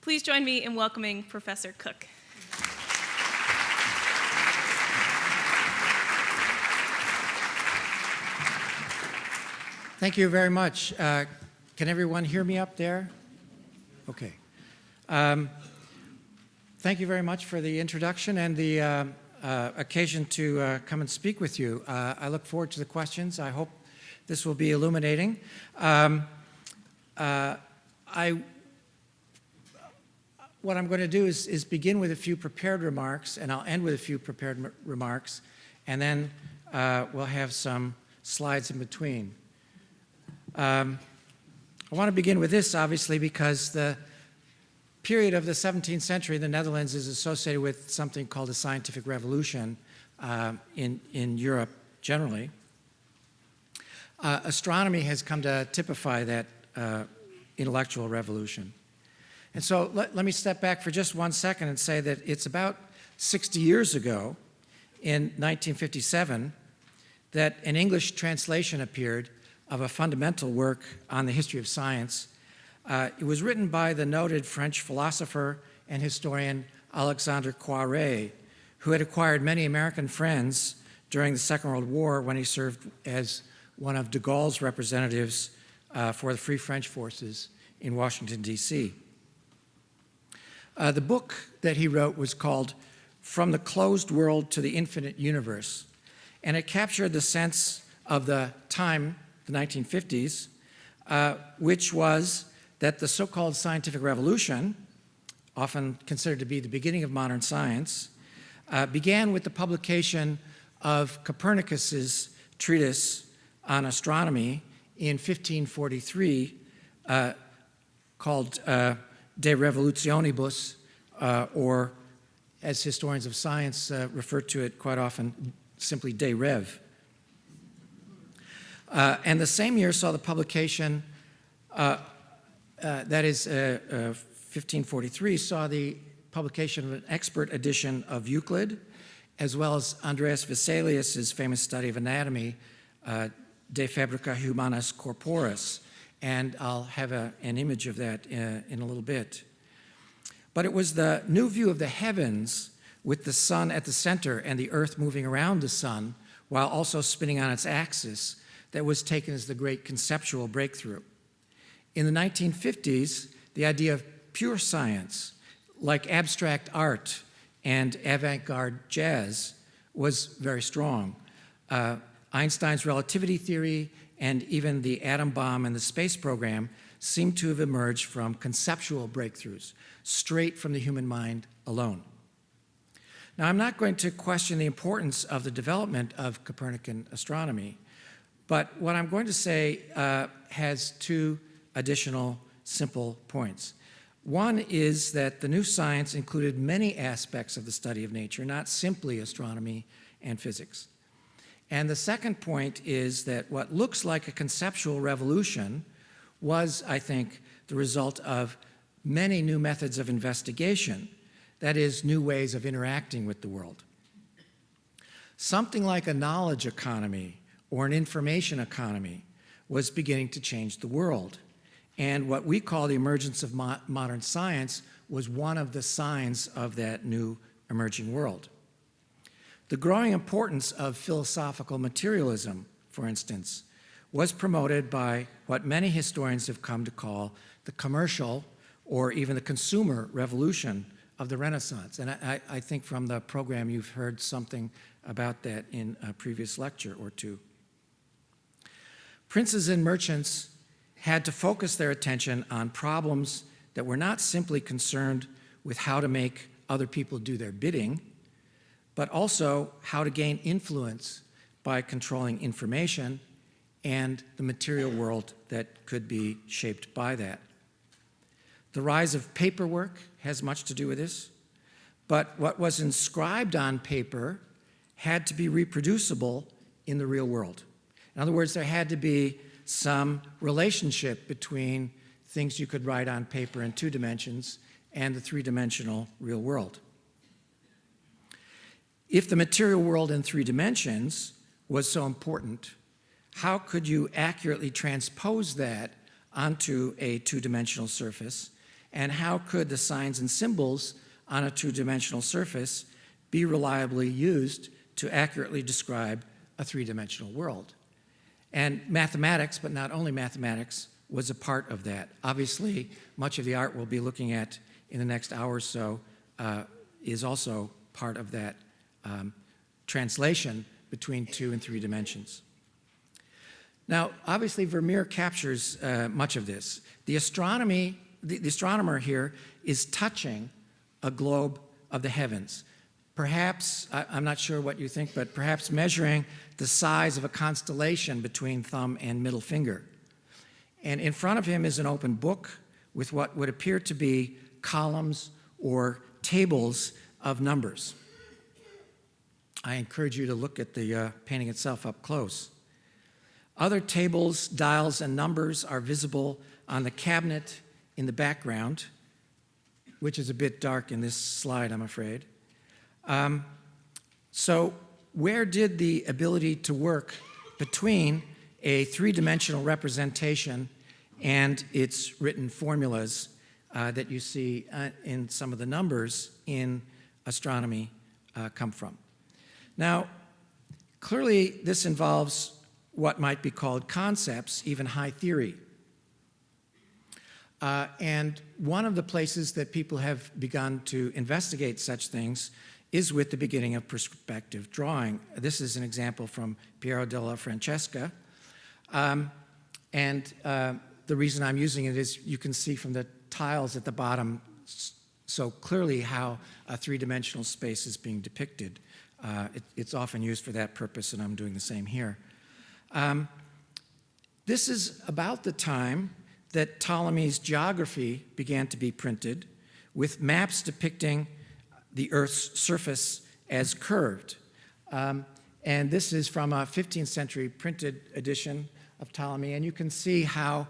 Please join me in welcoming Professor Cook. Thank you very much. Can everyone hear me up there? Okay. Thank you very much for the introduction and the occasion to come and speak with you. I look forward to the questions. I hope this will be illuminating. What I'm going to do is begin with a few prepared remarks, and I'll end with a few prepared remarks, and then we'll have some slides in between. I want to begin with this, obviously, because the period of the 17th century in the Netherlands is associated with something called the scientific revolution in Europe generally. Astronomy has come to typify that intellectual revolution. And so let me step back for just 1 second and say that it's about 60 years ago, in 1957, that an English translation appeared of a fundamental work on the history of science. It was written by the noted French philosopher and historian Alexandre Poiré, who had acquired many American friends during the Second World War when he served as one of de Gaulle's representatives for the Free French Forces in Washington, D.C. The book that he wrote was called From the Closed World to the Infinite Universe, and it captured the sense of the time, the 1950s, which was that the so-called scientific revolution, often considered to be the beginning of modern science, began with the publication of Copernicus's treatise on astronomy in 1543, called De Revolutionibus, or as historians of science refer to it quite often, simply De Rev. And the same year saw the publication, that is 1543, saw the publication of an expert edition of Euclid, as well as Andreas Vesalius' famous study of anatomy, De Fabrica Humanis Corporis. And I'll have an image of that in a little bit. But it was the new view of the heavens with the sun at the center and the earth moving around the sun while also spinning on its axis that was taken as the great conceptual breakthrough. In the 1950s, the idea of pure science, like abstract art and avant-garde jazz, was very strong. Einstein's relativity theory and even the atom bomb and the space program seem to have emerged from conceptual breakthroughs, straight from the human mind alone. Now, I'm not going to question the importance of the development of Copernican astronomy, but what I'm going to say has two additional simple points. One is that the new science included many aspects of the study of nature, not simply astronomy and physics. And the second point is that what looks like a conceptual revolution was, I think, the result of many new methods of investigation, that is, new ways of interacting with the world. Something like a knowledge economy or an information economy was beginning to change the world. And what we call the emergence of modern science was one of the signs of that new emerging world. The growing importance of philosophical materialism, for instance, was promoted by what many historians have come to call the commercial or even the consumer revolution of the Renaissance. And I think from the program you've heard something about that in a previous lecture or two. Princes and merchants had to focus their attention on problems that were not simply concerned with how to make other people do their bidding, but also how to gain influence by controlling information and the material world that could be shaped by that. The rise of paperwork has much to do with this, but what was inscribed on paper had to be reproducible in the real world. In other words, there had to be some relationship between things you could write on paper in 2 dimensions and the 3-dimensional real world. If the material world in 3 dimensions was so important, how could you accurately transpose that onto a 2-dimensional surface And how could the signs and symbols on a two-dimensional surface be reliably used to accurately describe a three-dimensional world? And mathematics, but not only mathematics, was a part of that. Obviously, much of the art we'll be looking at in the next hour or so is also part of that translation between 2 and 3 dimensions. Now, obviously, Vermeer captures much of this. The astronomer here is touching a globe of the heavens. Perhaps, I'm not sure what you think, but perhaps measuring the size of a constellation between thumb and middle finger. And in front of him is an open book with what would appear to be columns or tables of numbers. I encourage you to look at the painting itself up close. Other tables, dials, and numbers are visible on the cabinet in the background, which is a bit dark in this slide, I'm afraid. So where did the ability to work between a three-dimensional representation and its written formulas that you see in some of the numbers in astronomy come from? Now, clearly this involves what might be called concepts, even high theory. And one of the places that people have begun to investigate such things is with the beginning of perspective drawing. This is an example from Piero della Francesca. And the reason I'm using it is you can see from the tiles at the bottom so clearly how a three-dimensional space is being depicted. It's often used for that purpose, and I'm doing the same here. This is about the time that Ptolemy's geography began to be printed, with maps depicting the Earth's surface as curved. And this is from a 15th century printed edition of Ptolemy, and you can see how,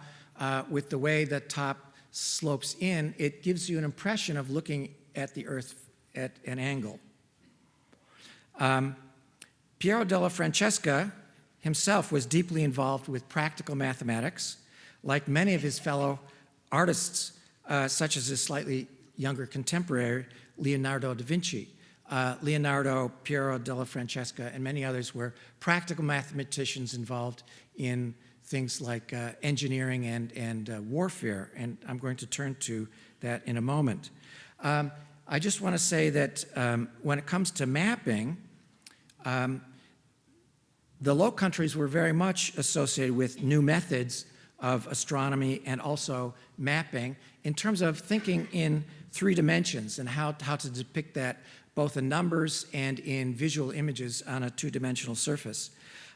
with the way the top slopes in, it gives you an impression of looking at the Earth at an angle. Piero della Francesca himself was deeply involved with practical mathematics, like many of his fellow artists, such as his slightly younger contemporary, Leonardo da Vinci. Leonardo, Piero della Francesca, and many others were practical mathematicians involved in things like engineering and warfare, and I'm going to turn to that in a moment. I just want to say that when it comes to mapping, the Low Countries were very much associated with new methods of astronomy and also mapping in terms of thinking in 3 dimensions and how to depict that both in numbers and in visual images on a 2-dimensional surface.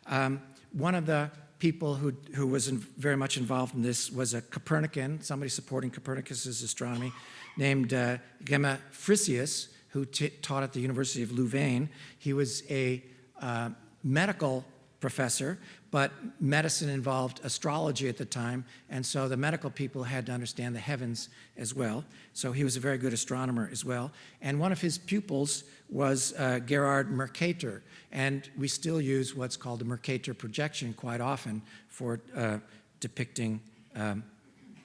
One of the people who was very much involved in this was a Copernican, somebody supporting Copernicus's astronomy, named Gemma-Frisius, who taught at the University of Louvain. He was a medical professor, but medicine involved astrology at the time, and so the medical people had to understand the heavens as well. So he was a very good astronomer as well. And one of his pupils was Gerhard Mercator, and we still use what's called a Mercator projection quite often for depicting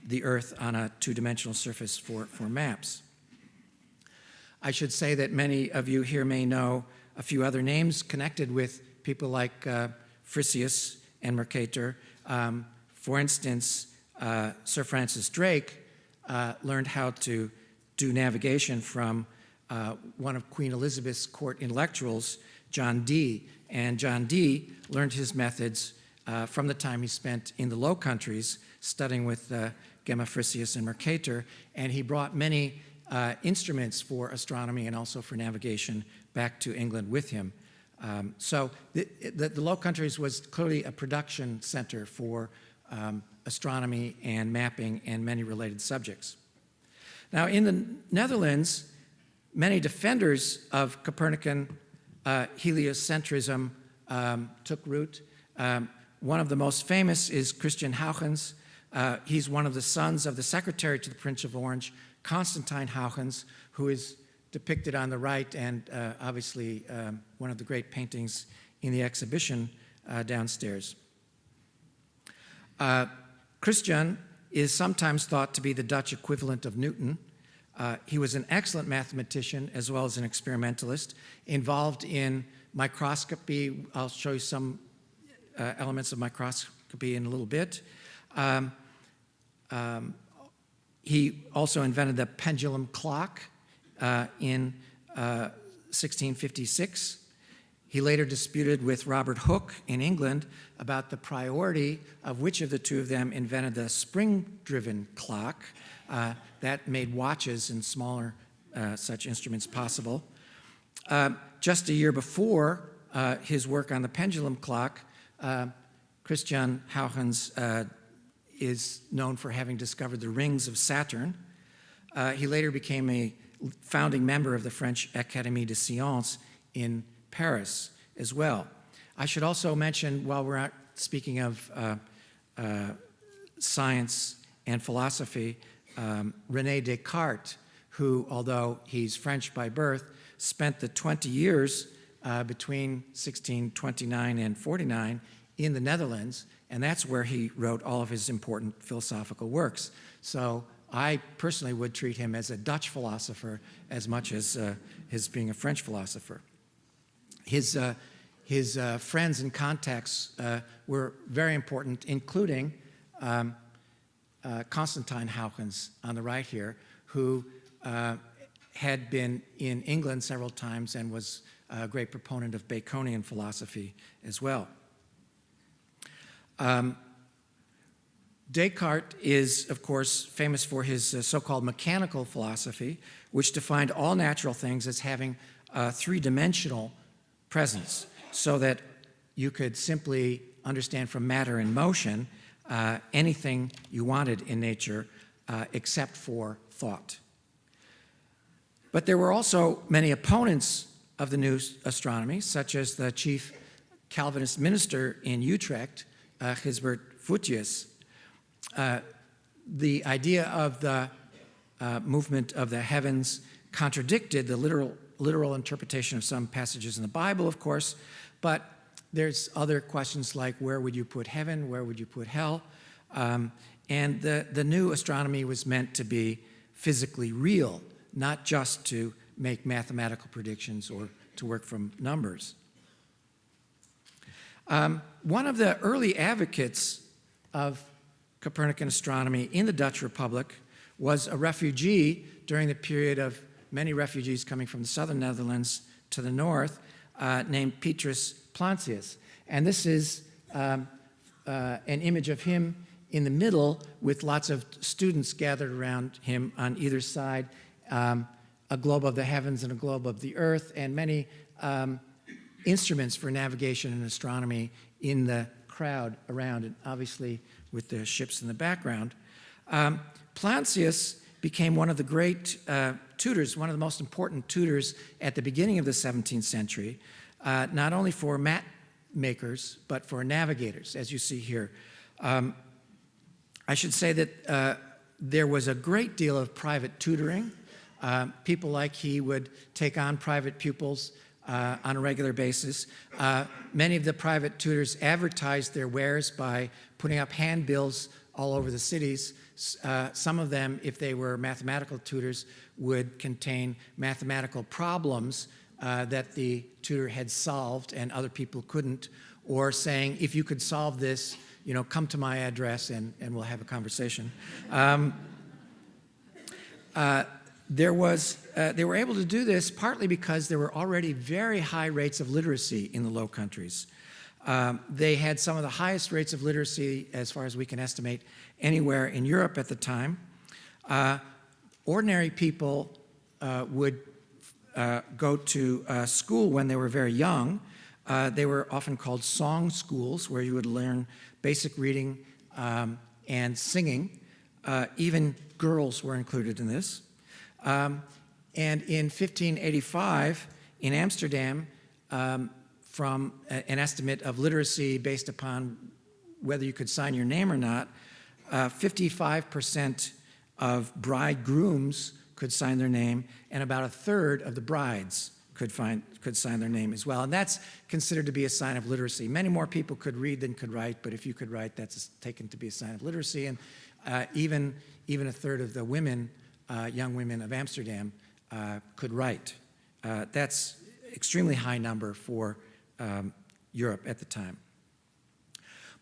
the Earth on a 2-dimensional surface for maps. I should say that many of you here may know a few other names connected with people like Frisius and Mercator. For instance, Sir Francis Drake learned how to do navigation from one of Queen Elizabeth's court intellectuals, John Dee. And John Dee learned his methods from the time he spent in the Low Countries studying with Gemma-Frisius and Mercator, and he brought many instruments for astronomy and also for navigation back to England with him. So the Low Countries was clearly a production center for astronomy and mapping and many related subjects. Now, in the Netherlands, many defenders of Copernican heliocentrism took root. One of the most famous is Christian Huygens. He's one of the sons of the secretary to the Prince of Orange, Constantine Huygens, who is depicted on the right, and obviously one of the great paintings in the exhibition downstairs. Christian is sometimes thought to be the Dutch equivalent of Newton. He was an excellent mathematician as well as an experimentalist, involved in microscopy. I'll show you some elements of microscopy in a little bit. He also invented the pendulum clock in 1656. He later disputed with Robert Hooke in England about the priority of which of the two of them invented the spring-driven clock. That made watches and smaller such instruments possible. Just a year before his work on the pendulum clock, Christian Huygens is known for having discovered the rings of Saturn. He later became a founding member of the French Académie des Sciences in Paris as well. I should also mention, while we're out speaking of science and philosophy, René Descartes, who, although he's French by birth, spent the 20 years between 1629 and 49 in the Netherlands, and that's where he wrote all of his important philosophical works. So I personally would treat him as a Dutch philosopher as much as his being a French philosopher. His friends and contacts were very important, including Constantine Huygens on the right here, who had been in England several times and was a great proponent of Baconian philosophy as well. Descartes is, of course, famous for his so-called mechanical philosophy, which defined all natural things as having a three-dimensional presence, so that you could simply understand from matter in motion anything you wanted in nature except for thought. But there were also many opponents of the new astronomy, such as the chief Calvinist minister in Utrecht, Gisbert Voetius. The idea of the movement of the heavens contradicted the literal interpretation of some passages in the Bible, of course, but there's other questions like where would you put heaven, where would you put hell? And the new astronomy was meant to be physically real, not just to make mathematical predictions or to work from numbers. One of the early advocates of Copernican astronomy in the Dutch Republic was a refugee during the period of many refugees coming from the southern Netherlands to the north, named Petrus Plancius. And this is an image of him in the middle with lots of students gathered around him on either side, a globe of the heavens and a globe of the earth, and many instruments for navigation and astronomy in the crowd around, and obviously with the ships in the background. Plancius became one of the great tutors, one of the most important tutors at the beginning of the 17th century, not only for map makers, but for navigators, as you see here. I should say that there was a great deal of private tutoring. People like he would take on private pupils on a regular basis. Many of the private tutors advertised their wares by putting up handbills all over the cities. Some of them, if they were mathematical tutors, would contain mathematical problems that the tutor had solved and other people couldn't, or saying, if you could solve this, come to my address and we'll have a conversation. They were able to do this partly because there were already very high rates of literacy in the Low Countries. They had some of the highest rates of literacy, as far as we can estimate, anywhere in Europe at the time. Ordinary people would go to school when they were very young. They were often called song schools, where you would learn basic reading and singing. Even girls were included in this. And in 1585, in Amsterdam, from an estimate of literacy based upon whether you could sign your name or not, 55% of bridegrooms could sign their name, and about a third of the brides could sign their name as well. And that's considered to be a sign of literacy. Many more people could read than could write, but if you could write, that's taken to be a sign of literacy. And even a third of the women, young women of Amsterdam, could write. That's extremely high number for Europe at the time.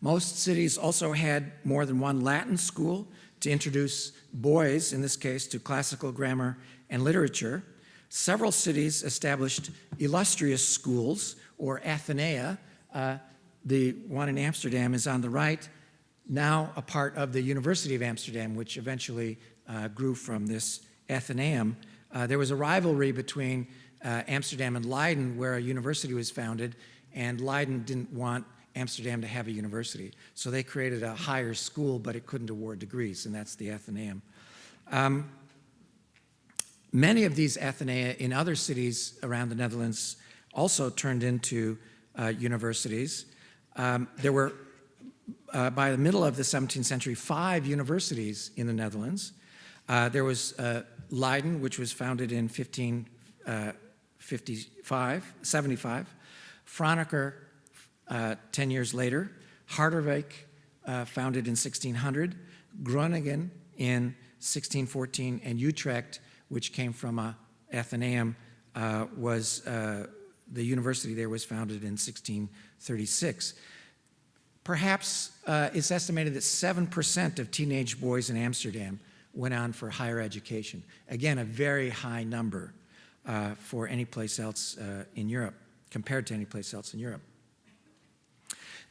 Most cities also had more than one Latin school to introduce boys, in this case, to classical grammar and literature. Several cities established illustrious schools, or athenaea. The one in Amsterdam is on the right, now a part of the University of Amsterdam, which eventually grew from this athenaeum. There was a rivalry between Amsterdam and Leiden, where a university was founded, and Leiden didn't want Amsterdam to have a university. So they created a higher school, but it couldn't award degrees, and that's the athenaeum. Many of these athenaea in other cities around the Netherlands also turned into universities. There were, by the middle of the 17th century, 5 universities in the Netherlands. There was Leiden, which was founded in 75. Franeker, 10 years later. Harderwijk, founded in 1600. Groningen in 1614. And Utrecht, which came from a athenaeum, the university there was founded in 1636. Perhaps it's estimated that 7% of teenage boys in Amsterdam went on for higher education. Again, a very high number for any place else in Europe, compared to any place else in Europe.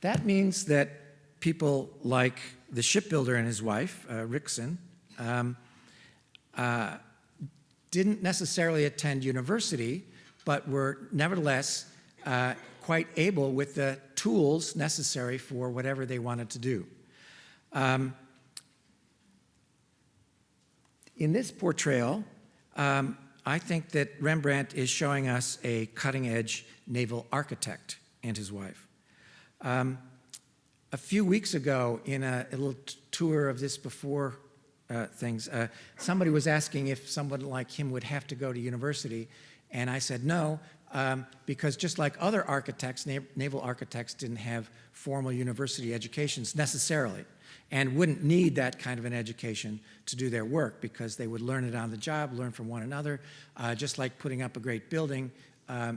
That means that people like the shipbuilder and his wife, Rixen, didn't necessarily attend university, but were nevertheless quite able with the tools necessary for whatever they wanted to do. In this portrayal, I think that Rembrandt is showing us a cutting-edge naval architect and his wife. A few weeks ago, in a little tour of this before things, somebody was asking if someone like him would have to go to university, and I said no, because just like other architects, naval architects didn't have formal university educations necessarily, and wouldn't need that kind of an education to do their work, because they would learn it on the job, learn from one another. Just like putting up a great building,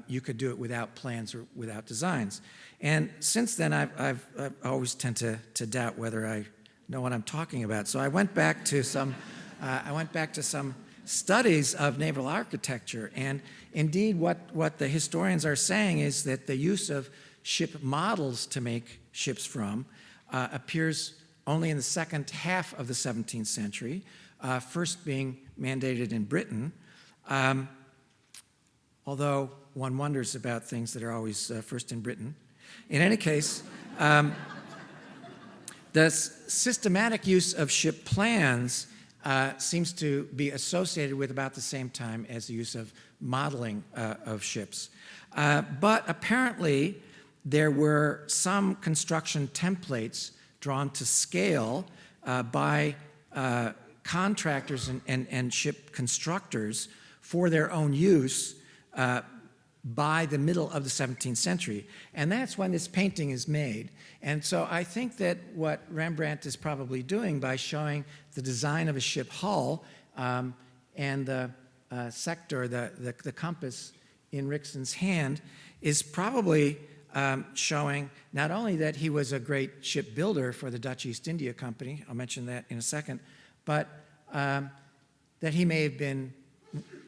you could do it without plans or without designs. And since then, I've always tend to doubt whether I know what I'm talking about. So I went back to some studies of naval architecture, and indeed what the historians are saying is that the use of ship models to make ships from appears only in the second half of the 17th century, first being mandated in Britain, although one wonders about things that are always first in Britain. In any case, the systematic use of ship plans seems to be associated with about the same time as the use of modeling of ships. But apparently, there were some construction templates drawn to scale by contractors and ship constructors for their own use by the middle of the 17th century. And that's when this painting is made. And so I think that what Rembrandt is probably doing by showing the design of a ship hull and the sector, the compass in Rixen's hand, is probably showing not only that he was a great shipbuilder for the Dutch East India Company, I'll mention that in a second, but that he may have been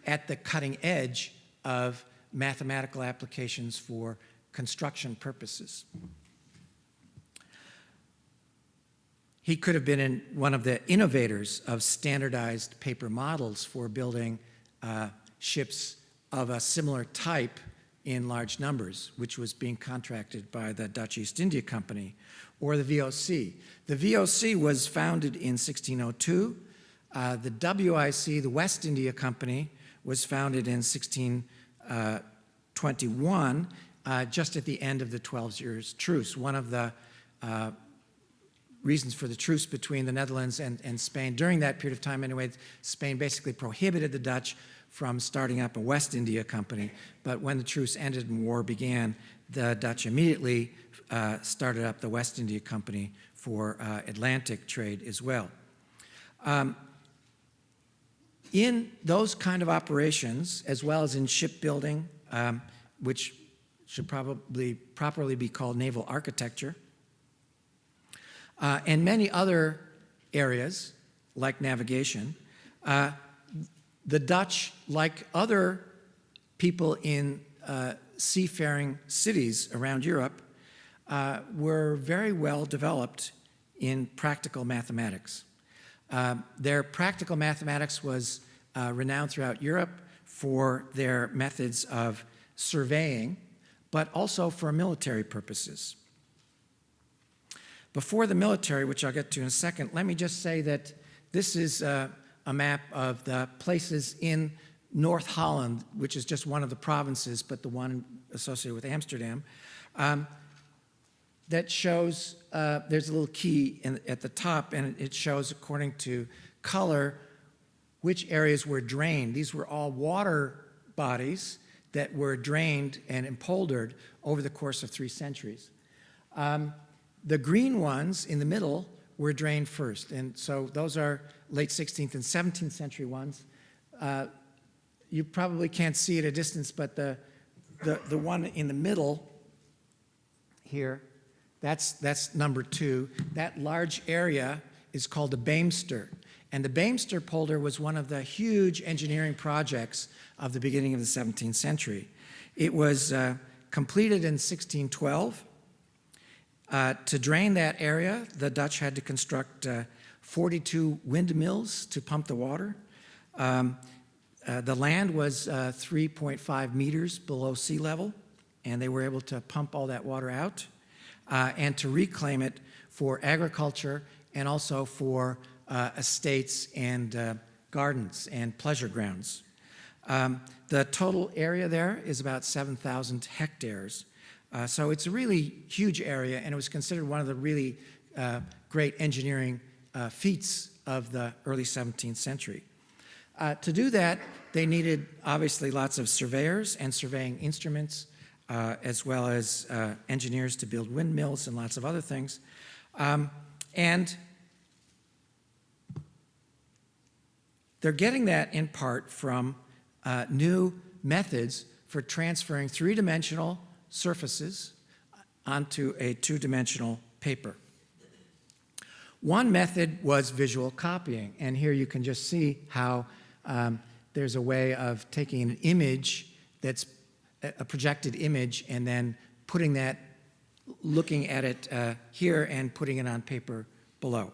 at the cutting edge of mathematical applications for construction purposes. He could have been one of the innovators of standardized paper models for building ships of a similar type in large numbers, which was being contracted by the Dutch East India Company, or the VOC. The VOC was founded in 1602. The WIC, the West India Company, was founded in 1621, just at the end of the 12 years truce. One of the reasons for the truce between the Netherlands and Spain, during that period of time anyway, Spain basically prohibited the Dutch from starting up a West India Company. But when the truce ended and war began, the Dutch immediately started up the West India Company for Atlantic trade as well. In those kind of operations, as well as in shipbuilding, which should probably properly be called naval architecture, and many other areas, like navigation, the Dutch, like other people in seafaring cities around Europe, were very well developed in practical mathematics. Their practical mathematics was renowned throughout Europe for their methods of surveying, but also for military purposes. Before the military, which I'll get to in a second, let me just say that this is a map of the places in North Holland, which is just one of the provinces, but the one associated with Amsterdam, that shows, there's a little key at the top, and it shows, according to color, which areas were drained. These were all water bodies that were drained and empoldered over the course of 3 centuries. The green ones in the middle were drained first, and so those are late 16th and 17th century ones. You probably can't see at a distance, but the one in the middle here, that's number 2. That large area is called the Beemster. And the Beemster polder was one of the huge engineering projects of the beginning of the 17th century. It was completed in 1612. To drain that area, the Dutch had to construct 42 windmills to pump the water. The land was 3.5 meters below sea level, and they were able to pump all that water out and to reclaim it for agriculture and also for estates and gardens and pleasure grounds. The total area there is about 7,000 hectares. So it's a really huge area, and it was considered one of the really great engineering feats of the early 17th century. To do that, they needed obviously lots of surveyors and surveying instruments, as well as engineers to build windmills and lots of other things. And they're getting that in part from new methods for transferring 3-dimensional surfaces onto a 2-dimensional paper. One method was visual copying, and here you can just see how there's a way of taking an image that's a projected image and then putting that, looking at it here and putting it on paper below.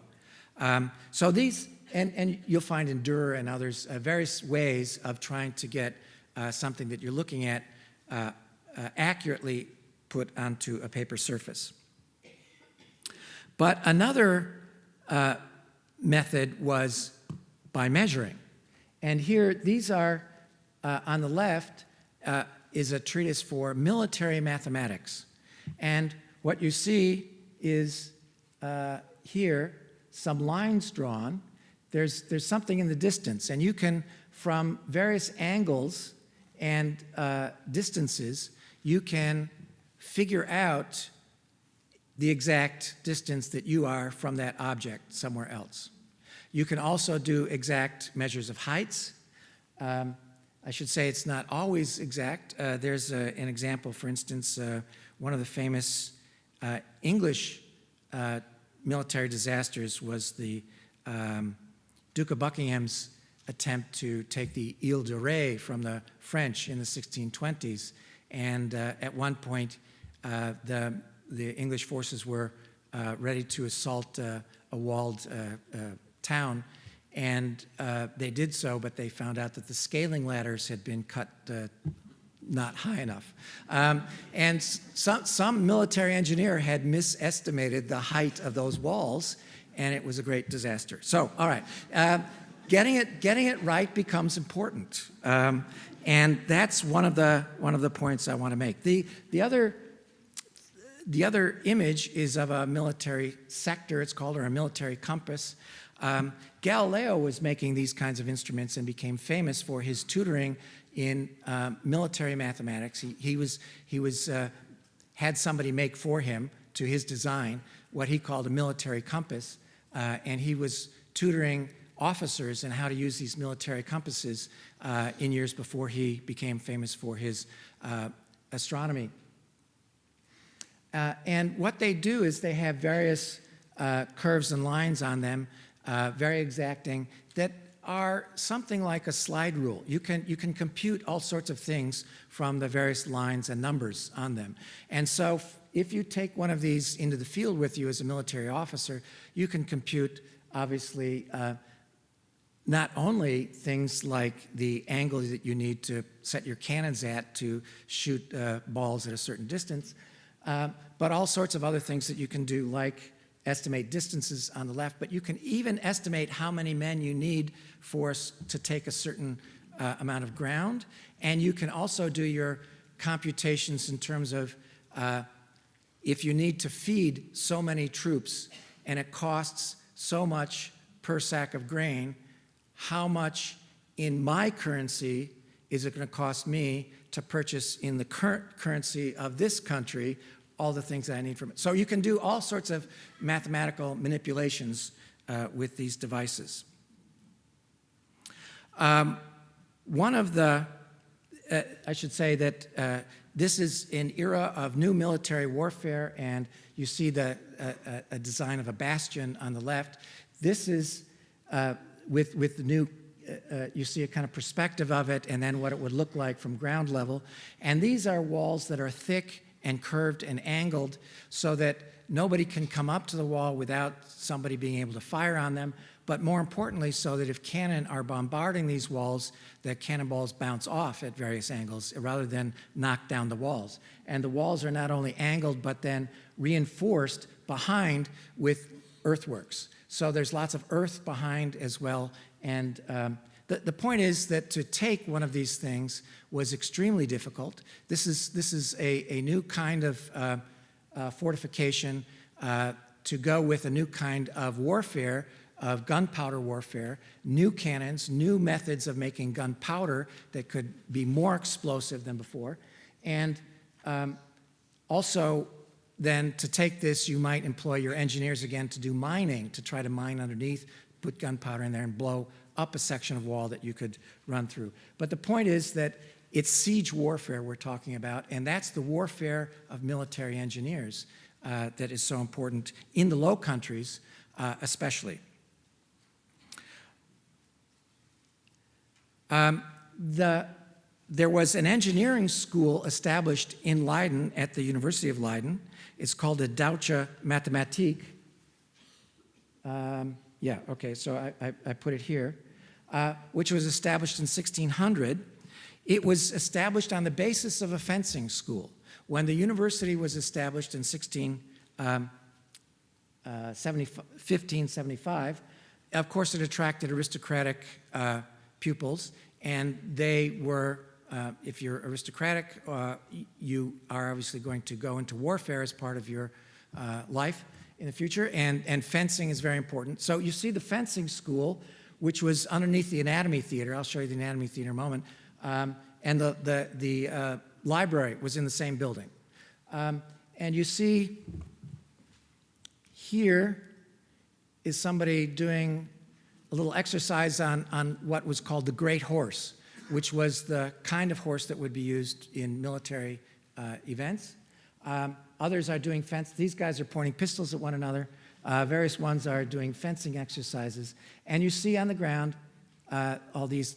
So these, and you'll find in Dürer and others, various ways of trying to get something that you're looking at accurately put onto a paper surface. But another method was by measuring. And here, these are, on the left, is a treatise for military mathematics. And what you see is here, some lines drawn. There's something in the distance, and you can, from various angles and distances, you can figure out the exact distance that you are from that object somewhere else. You can also do exact measures of heights. I should say it's not always exact. There's an example, for instance, one of the famous English military disasters was the Duke of Buckingham's attempt to take the Ile de Ré from the French in the 1620s. And at one point, the English forces were ready to assault a walled town, and they did so, but they found out that the scaling ladders had been cut not high enough. And some military engineer had misestimated the height of those walls, and it was a great disaster. So, all right, getting it right becomes important, and that's one of the points I want to make. The other image is of a military sector, it's called, or a military compass. Galileo was making these kinds of instruments and became famous for his tutoring in military mathematics. He had somebody make for him, to his design, what he called a military compass, and he was tutoring officers and how to use these military compasses in years before he became famous for his astronomy. And what they do is they have various curves and lines on them, very exacting, that are something like a slide rule. You can compute all sorts of things from the various lines and numbers on them. And so if you take one of these into the field with you as a military officer, you can compute, obviously, not only things like the angle that you need to set your cannons at to shoot balls at a certain distance, but all sorts of other things that you can do, like estimate distances on the left, but you can even estimate how many men you need to take a certain amount of ground, and you can also do your computations in terms of if you need to feed so many troops and it costs so much per sack of grain, how much in my currency is it going to cost me to purchase in the current currency of this country all the things that I need from it. So you can do all sorts of mathematical manipulations with these devices. One of the, I should say that this is an era of new military warfare, and you see a design of a bastion on the left. This is with the new, you see a kind of perspective of it, and then what it would look like from ground level. And these are walls that are thick and curved and angled so that nobody can come up to the wall without somebody being able to fire on them, but more importantly, so that if cannon are bombarding these walls, the cannonballs bounce off at various angles rather than knock down the walls. And the walls are not only angled, but then reinforced behind with earthworks. So there's lots of earth behind as well. And the point is that to take one of these things was extremely difficult. This is a new kind of fortification to go with a new kind of warfare, of gunpowder warfare, new cannons, new methods of making gunpowder that could be more explosive than before. And also, then to take this, you might employ your engineers again to do mining, to try to mine underneath, put gunpowder in there and blow up a section of wall that you could run through. But the point is that it's siege warfare we're talking about, and that's the warfare of military engineers that is so important in the Low Countries especially. There was an engineering school established in Leiden at the University of Leiden. It's called the Deutsche Mathematik. Yeah, okay, so I put it here, which was established in 1600. It was established on the basis of a fencing school. When the university was established in 1575, of course it attracted aristocratic pupils, and they were, if you're aristocratic, you are obviously going to go into warfare as part of your life in the future, and fencing is very important. So you see the fencing school, which was underneath the anatomy theater. I'll show you the anatomy theater in a moment. And the library was in the same building. And you see here is somebody doing a little exercise on what was called the great horse, which was the kind of horse that would be used in military events. Others are doing fence. These guys are pointing pistols at one another. Various ones are doing fencing exercises. And you see on the ground all this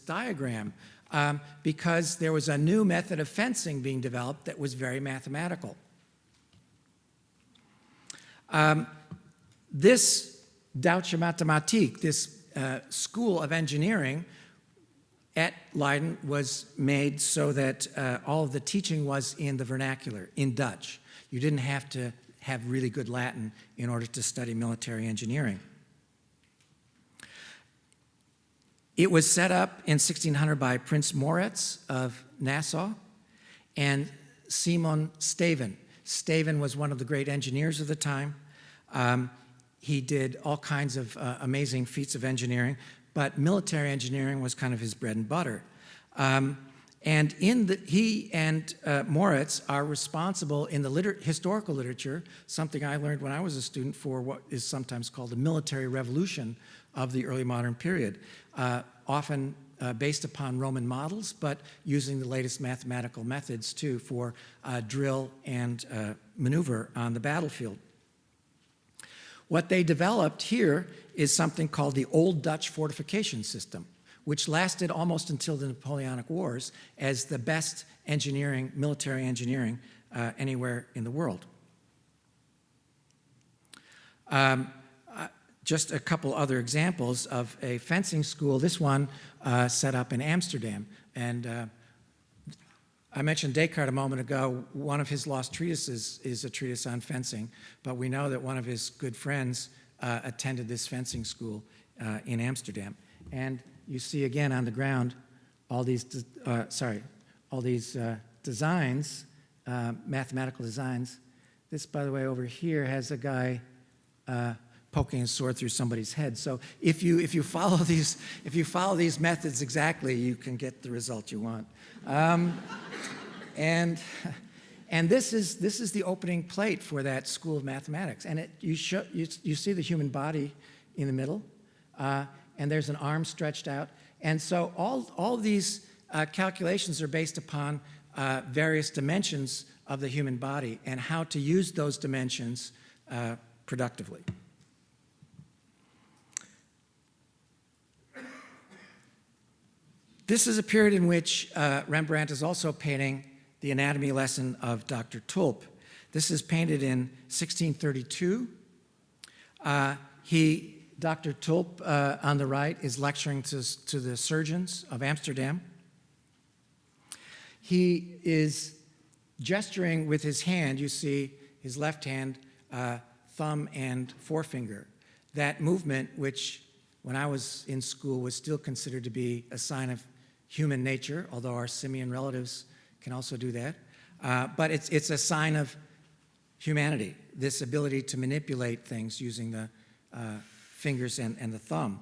diagram because there was a new method of fencing being developed that was very mathematical. This Deutsche Mathematik, this school of engineering at Leiden, was made so that all of the teaching was in the vernacular, in Dutch. You didn't have to have really good Latin in order to study military engineering. It was set up in 1600 by Prince Moritz of Nassau and Simon Steven. Steven was one of the great engineers of the time. He did all kinds of amazing feats of engineering, but military engineering was kind of his bread and butter. And he and Moritz are responsible in the historical literature, something I learned when I was a student, for what is sometimes called the military revolution of the early modern period, often based upon Roman models, but using the latest mathematical methods too for drill and maneuver on the battlefield. What they developed here is something called the Old Dutch fortification system, which lasted almost until the Napoleonic Wars as the best engineering, military engineering anywhere in the world. Just a couple other examples of a fencing school. This one set up in Amsterdam. And I mentioned Descartes a moment ago. One of his lost treatises is a treatise on fencing, but we know that one of his good friends attended this fencing school in Amsterdam. And you see again on the ground all these, designs, mathematical designs. This, by the way, over here has a guy poking a sword through somebody's head. So if you follow these methods exactly, you can get the result you want. And this is the opening plate for that school of mathematics. And you see the human body in the middle, and there's an arm stretched out. And so all these calculations are based upon various dimensions of the human body and how to use those dimensions productively. This is a period in which Rembrandt is also painting the anatomy lesson of Dr. Tulp. This is painted in 1632. Dr. Tulp on the right is lecturing to the surgeons of Amsterdam. He is gesturing with his hand. You see his left hand, thumb and forefinger. That movement, which when I was in school was still considered to be a sign of human nature, although our simian relatives can also do that. But it's a sign of humanity, this ability to manipulate things using the fingers and the thumb.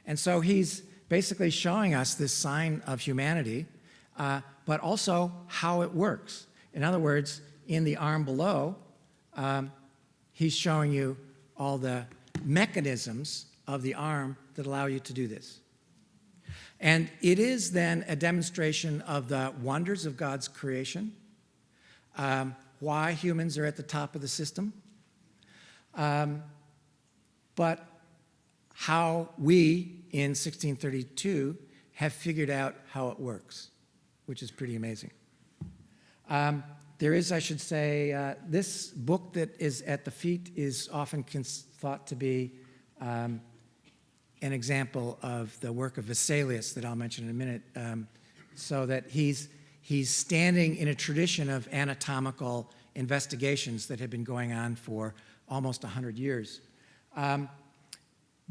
And so he's basically showing us this sign of humanity, but also how it works. In other words, in the arm below, he's showing you all the mechanisms of the arm that allow you to do this. And it is then a demonstration of the wonders of God's creation, why humans are at the top of the system, but how we in 1632 have figured out how it works, which is pretty amazing. There is, I should say, this book that is at the feet is often thought to be an example of the work of Vesalius that I'll mention in a minute, so that he's standing in a tradition of anatomical investigations that have been going on for almost 100 years.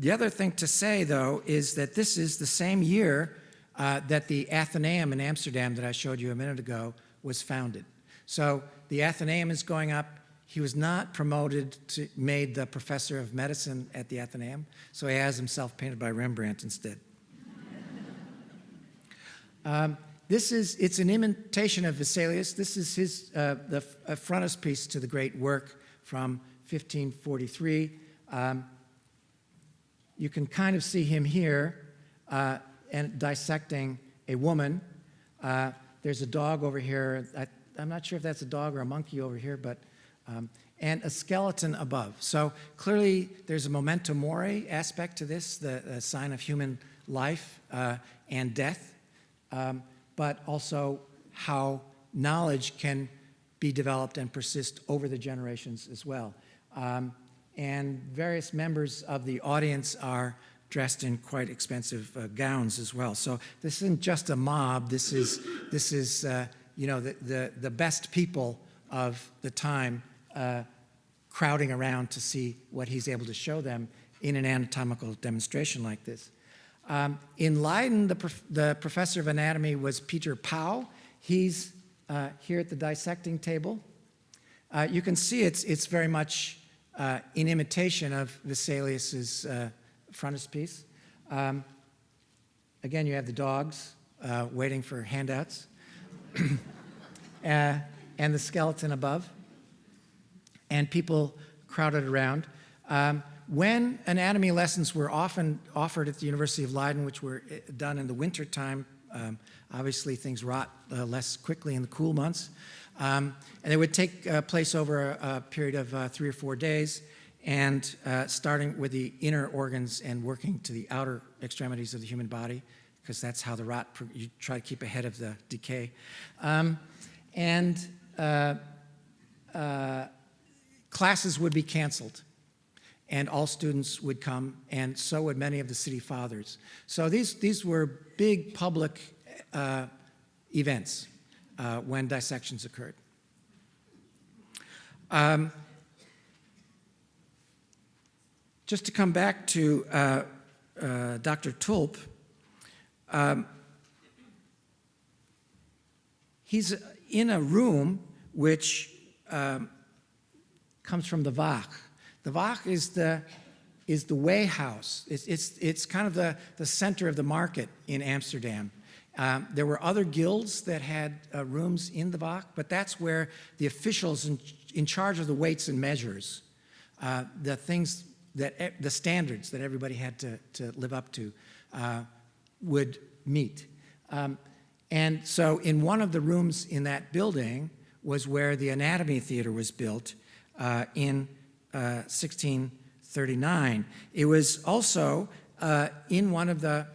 The other thing to say, though, is that this is the same year that the Athenaeum in Amsterdam that I showed you a minute ago was founded. So the Athenaeum is going up. He was not made the professor of medicine at the Athenaeum, so he has himself painted by Rembrandt instead. It's an imitation of Vesalius. This is his the frontispiece to the great work from 1543. You can kind of see him here and dissecting a woman. There's a dog over here. I'm not sure if that's a dog or a monkey over here, but and a skeleton above. So clearly there's a memento mori aspect to this, the sign of human life and death, but also how knowledge can be developed and persist over the generations as well. And various members of the audience are dressed in quite expensive gowns as well. So this isn't just a mob. This is the best people of the time crowding around to see what he's able to show them in an anatomical demonstration like this. In Leiden, the professor of anatomy was Peter Powell. He's here at the dissecting table. You can see it's very much in imitation of Vesalius's frontispiece. Again, you have the dogs waiting for handouts, and the skeleton above, and people crowded around. When anatomy lessons were often offered at the University of Leiden, which were done in the winter time, obviously things rot less quickly in the cool months, and they would take place over a period of 3 or 4 days, and starting with the inner organs and working to the outer extremities of the human body, because that's how the rot, you try to keep ahead of the decay. Classes would be canceled, and all students would come, and so would many of the city fathers. So these were big public events when dissections occurred. Just to come back to Dr. Tulp, he's in a room which comes from the Wacht. The Wacht is the weigh house. It's kind of the center of the market in Amsterdam. There were other guilds that had rooms in the Wacht, but that's where the officials in charge of the weights and measures, the things that the standards that everybody had to live up to, would meet. And so in one of the rooms in that building was where the anatomy theater was built in 1639. It was also in one of the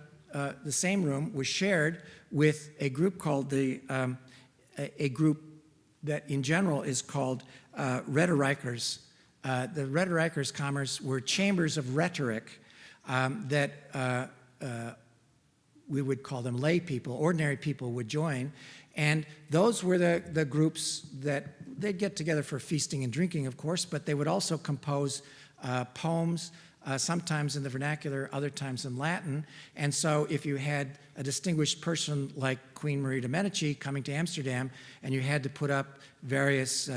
same room was shared with a group called a group that in general is called Rhetorikers. The Rhetorikers Kammers were chambers of rhetoric that we would call them lay people, ordinary people would join, and those were the groups that they'd get together for feasting and drinking, of course, but they would also compose poems, sometimes in the vernacular, other times in Latin. And so if you had a distinguished person like Queen Marie de Medici coming to Amsterdam, and you had to put up various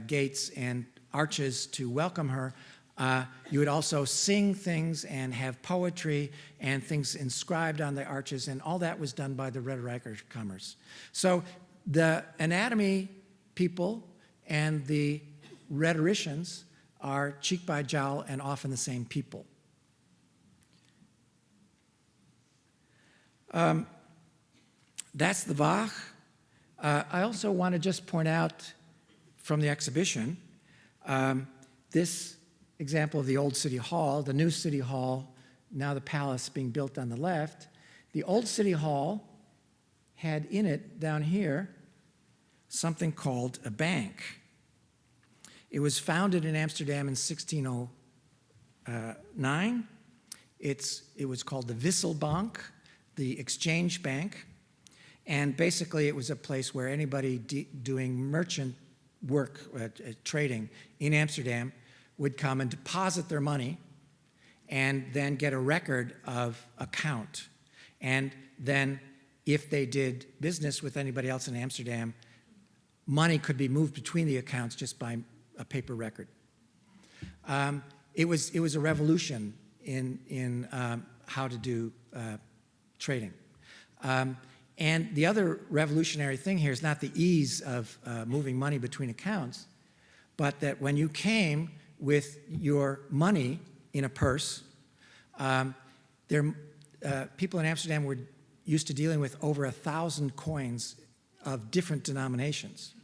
gates and arches to welcome her, you would also sing things and have poetry and things inscribed on the arches, and all that was done by the Rhetorikers. So the anatomy people and the rhetoricians are cheek by jowl and often the same people. That's the Wacht. I also want to just point out from the exhibition this example of the old City Hall, the new City Hall, now the palace being built on the left. The old City Hall had in it, down here, something called a bank. It was founded in Amsterdam in 1609. It was called the Wisselbank, the exchange bank, and basically it was a place where anybody doing merchant work, trading in Amsterdam, would come and deposit their money and then get a record of account. And then if they did business with anybody else in Amsterdam, money could be moved between the accounts just by a paper record. It was a revolution in how to do trading. And the other revolutionary thing here is not the ease of moving money between accounts, but that when you came with your money in a purse, people in Amsterdam were used to dealing with over 1,000 coins of different denominations.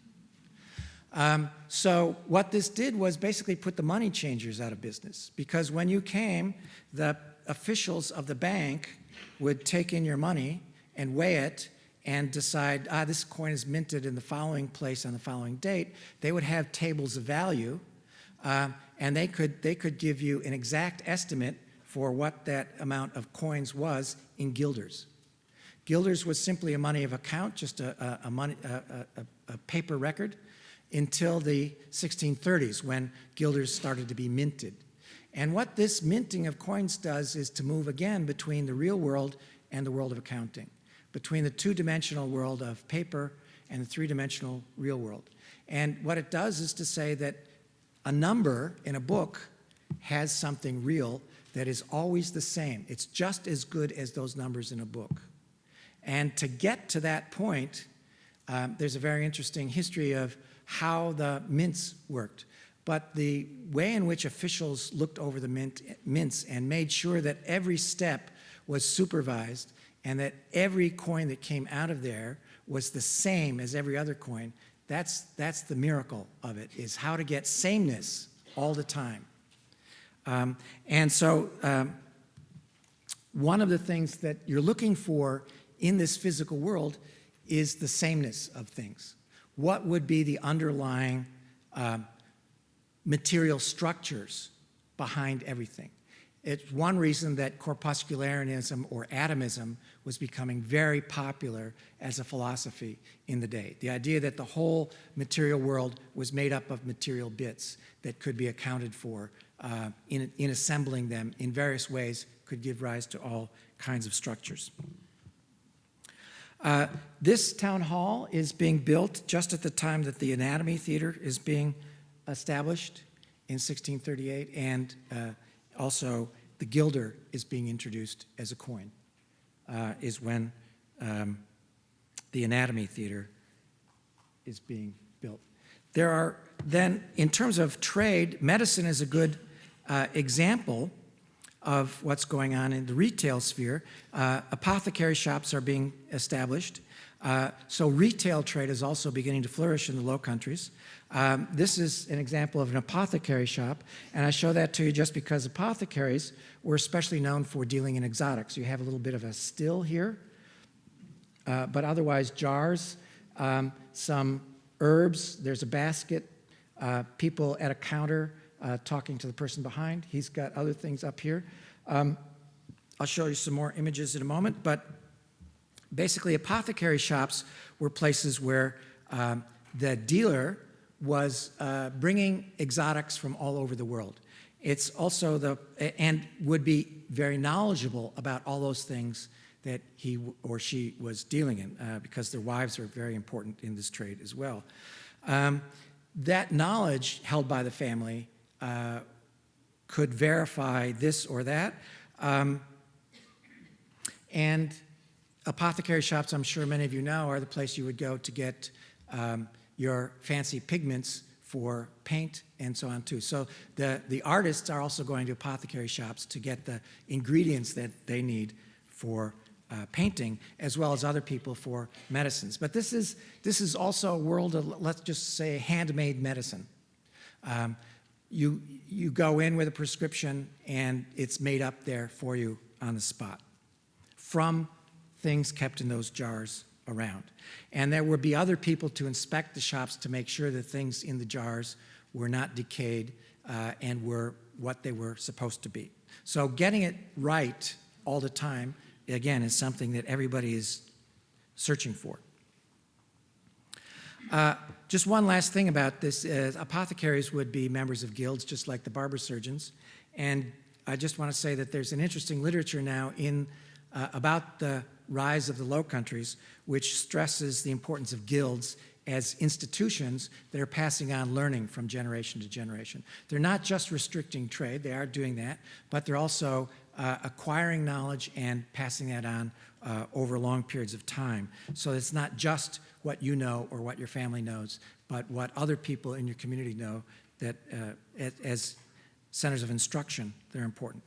So what this did was basically put the money changers out of business, because when you came, the officials of the bank would take in your money and weigh it and decide, this coin is minted in the following place on the following date. They would have tables of value, and they could give you an exact estimate for what that amount of coins was in guilders. Guilders was simply a money of account, just a paper record, until the 1630s, when guilders started to be minted. And what this minting of coins does is to move again between the real world and the world of accounting, between the two-dimensional world of paper and the three-dimensional real world. And what it does is to say that a number in a book has something real that is always the same. It's just as good as those numbers in a book. And to get to that point, there's a very interesting history of how the mints worked. but the way in which officials looked over the mints and made sure that every step was supervised and that every coin that came out of there was the same as every other coin, that's the miracle of it, is how to get sameness all the time. And so one of the things that you're looking for in this physical world is the sameness of things. What would be the underlying material structures behind everything? It's one reason that corpuscularianism or atomism was becoming very popular as a philosophy in the day. The idea that the whole material world was made up of material bits that could be accounted for in assembling them in various ways could give rise to all kinds of structures. This town hall is being built just at the time that the Anatomy Theater is being established in 1638, and also the guilder is being introduced as a coin, is when the Anatomy Theater is being built. There are then, in terms of trade, medicine is a good example of what's going on in the retail sphere. Apothecary shops are being established. So retail trade is also beginning to flourish in the Low Countries. This is an example of an apothecary shop, and I show that to you just because apothecaries were especially known for dealing in exotics. You have a little bit of a still here, but otherwise jars, some herbs, there's a basket, people at a counter talking to the person behind. He's got other things up here. I'll show you some more images in a moment, but basically apothecary shops were places where the dealer was bringing exotics from all over the world. It's also and would be very knowledgeable about all those things that he or she was dealing in, because their wives are very important in this trade as well. That knowledge held by the family could verify this or that. And apothecary shops, I'm sure many of you know, are the place you would go to get your fancy pigments for paint and so on too. So the artists are also going to apothecary shops to get the ingredients that they need for painting, as well as other people for medicines. But this is also a world of, let's just say, handmade medicine. You go in with a prescription and it's made up there for you on the spot from things kept in those jars around. And there would be other people to inspect the shops to make sure that things in the jars were not decayed and were what they were supposed to be. So getting it right all the time, again, is something that everybody is searching for. Just one last thing about this. Apothecaries would be members of guilds, just like the barber surgeons. And I just want to say that there's an interesting literature now about the rise of the Low Countries, which stresses the importance of guilds as institutions that are passing on learning from generation to generation. They're not just restricting trade, they are doing that, but they're also acquiring knowledge and passing that on over long periods of time. So it's not just what you know or what your family knows, but what other people in your community know, that as centers of instruction, they're important.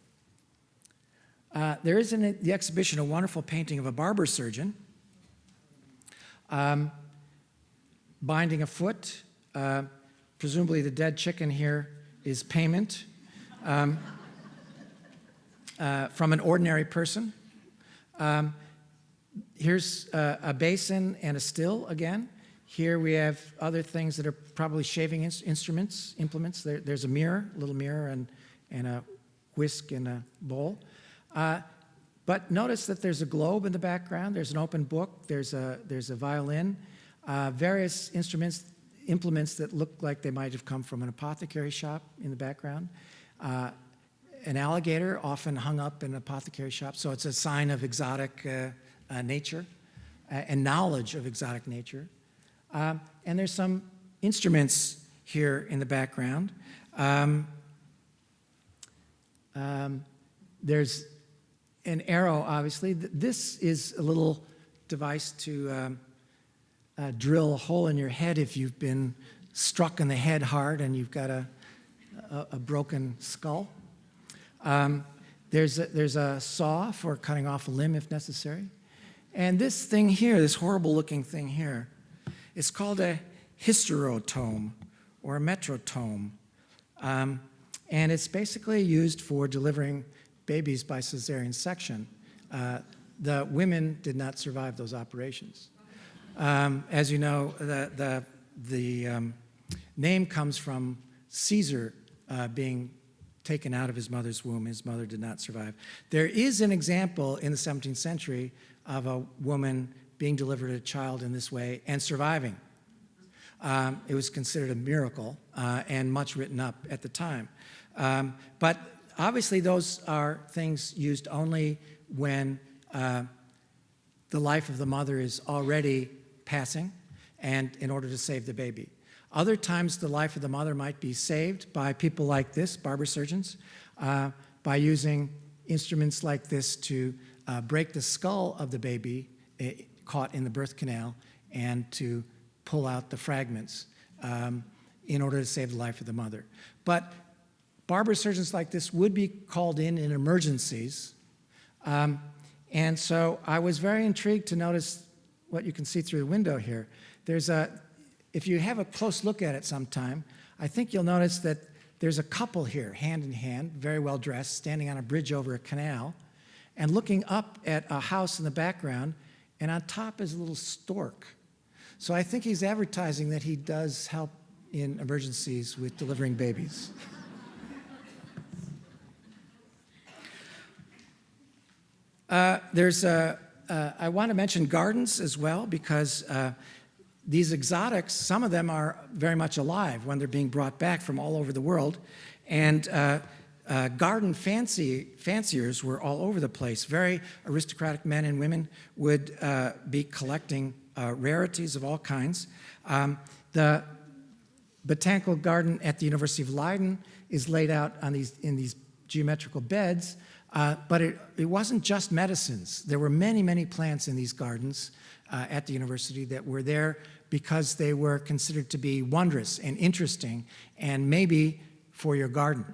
There is in the exhibition a wonderful painting of a barber surgeon binding a foot. Presumably the dead chicken here is payment from an ordinary person. Here's a basin and a still again. Here we have other things that are probably shaving implements. There's a mirror, a little mirror, and a whisk and a bowl. But notice that there's a globe in the background. There's an open book. There's a violin. Various implements that look like they might have come from an apothecary shop in the background. An alligator, often hung up in an apothecary shop, so it's a sign of exotic nature and knowledge of exotic nature. And there's some instruments here in the background. There's an arrow, obviously. This is a little device to drill a hole in your head if you've been struck in the head hard and you've got to a broken skull. There's a saw for cutting off a limb if necessary. And this thing here, this horrible looking thing here, is called a hysterotome or a metrotome. And it's basically used for delivering babies by cesarean section. The women did not survive those operations. As you know, the name comes from Caesar being taken out of his mother's womb. His mother did not survive. There is an example in the 17th century of a woman being delivered a child in this way and surviving. It was considered a miracle and much written up at the time. But obviously those are things used only when the life of the mother is already passing and in order to save the baby. Other times the life of the mother might be saved by people like this, barber surgeons, by using instruments like this to break the skull of the baby caught in the birth canal and to pull out the fragments in order to save the life of the mother. But barber surgeons like this would be called in emergencies. And so I was very intrigued to notice what you can see through the window here. If you have a close look at it sometime, I think you'll notice that there's a couple here, hand in hand, very well dressed, standing on a bridge over a canal, and looking up at a house in the background, and on top is a little stork. So I think he's advertising that he does help in emergencies with delivering babies. I want to mention gardens as well, because these exotics, some of them are very much alive when they're being brought back from all over the world. And garden fanciers were all over the place. Very aristocratic men and women would be collecting rarities of all kinds. The Botanical Garden at the University of Leiden is laid out in these geometrical beds. But it wasn't just medicines. There were many, many plants in these gardens at the university that were there because they were considered to be wondrous and interesting and maybe for your garden,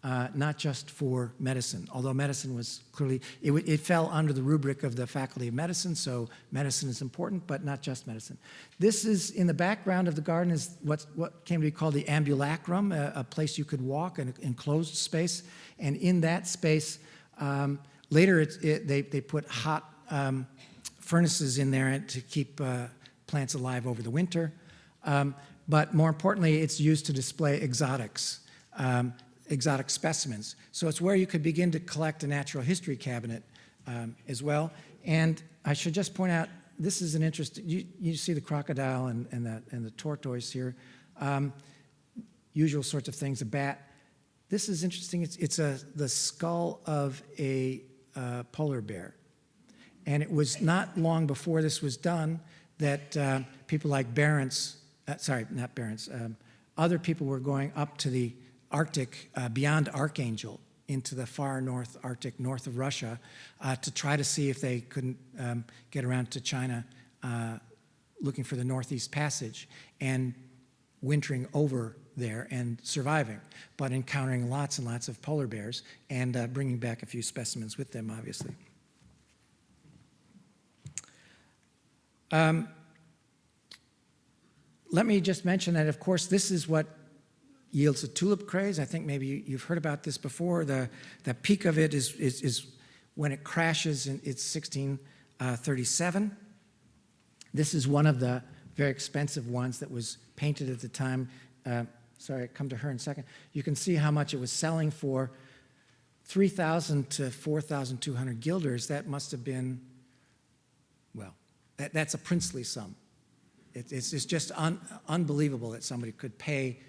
not just for medicine. Although medicine was clearly, it fell under the rubric of the Faculty of Medicine, so medicine is important, but not just medicine. This is, in the background of the garden, is what came to be called the ambulacrum, a place you could walk, an enclosed space, and in that space, later, they put hot furnaces in there to keep plants alive over the winter. But more importantly, it's used to display exotics, exotic specimens. So it's where you could begin to collect a natural history cabinet as well. And I should just point out, this is an interesting, you see the crocodile and the tortoise here, usual sorts of things, a bat. This is interesting. It's the skull of a polar bear. And it was not long before this was done that people like Barents, not Barents, other people were going up to the Arctic, beyond Archangel, into the far north Arctic, north of Russia, to try to see if they couldn't get around to China, looking for the Northeast Passage, and wintering over there and surviving, but encountering lots and lots of polar bears and bringing back a few specimens with them, obviously. Let me just mention that, of course, this is what yields a tulip craze. I think maybe you've heard about this before. The peak of it is when it crashes, it's 1637. This is one of the very expensive ones that was painted at the time. Sorry, I'll come to her in a second. You can see how much it was selling for, 3,000 to 4,200 guilders. That must have been, well, that's a princely sum. It's just unbelievable that somebody could pay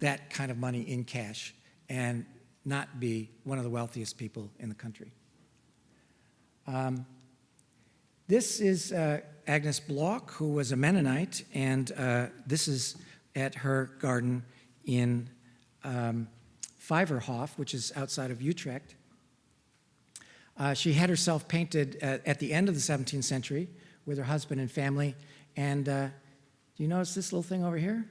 that kind of money in cash and not be one of the wealthiest people in the country. This is Agnes Block, who was a Mennonite, and this is at her garden in Vijverhof, which is outside of Utrecht. She had herself painted at the end of the 17th century with her husband and family. And do you notice this little thing over here?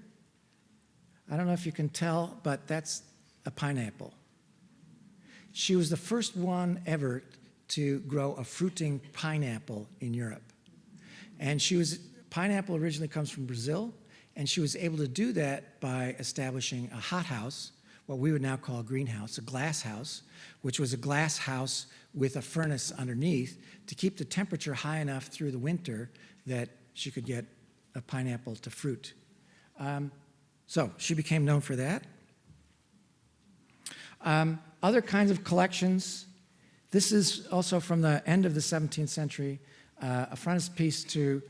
I don't know if you can tell, but that's a pineapple. She was the first one ever to grow a fruiting pineapple in Europe. And pineapple originally comes from Brazil, and she was able to do that by establishing a hothouse, what we would now call a greenhouse, a glass house, which was a glass house with a furnace underneath to keep the temperature high enough through the winter that she could get a pineapple to fruit. So she became known for that. Other kinds of collections. This is also from the end of the 17th century, a frontispiece to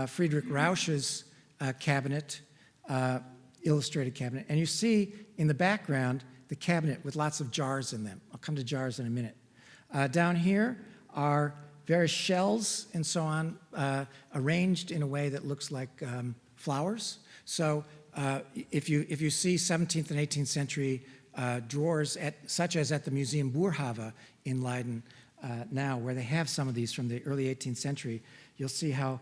Friedrich Grouches' cabinet, illustrated cabinet. And you see in the background the cabinet with lots of jars in them. I'll come to jars in a minute. Down here are various shells and so on, arranged in a way that looks like flowers. So if you see 17th and 18th century drawers, such as at the Museum Boerhaave in Leiden now, where they have some of these from the early 18th century, you'll see how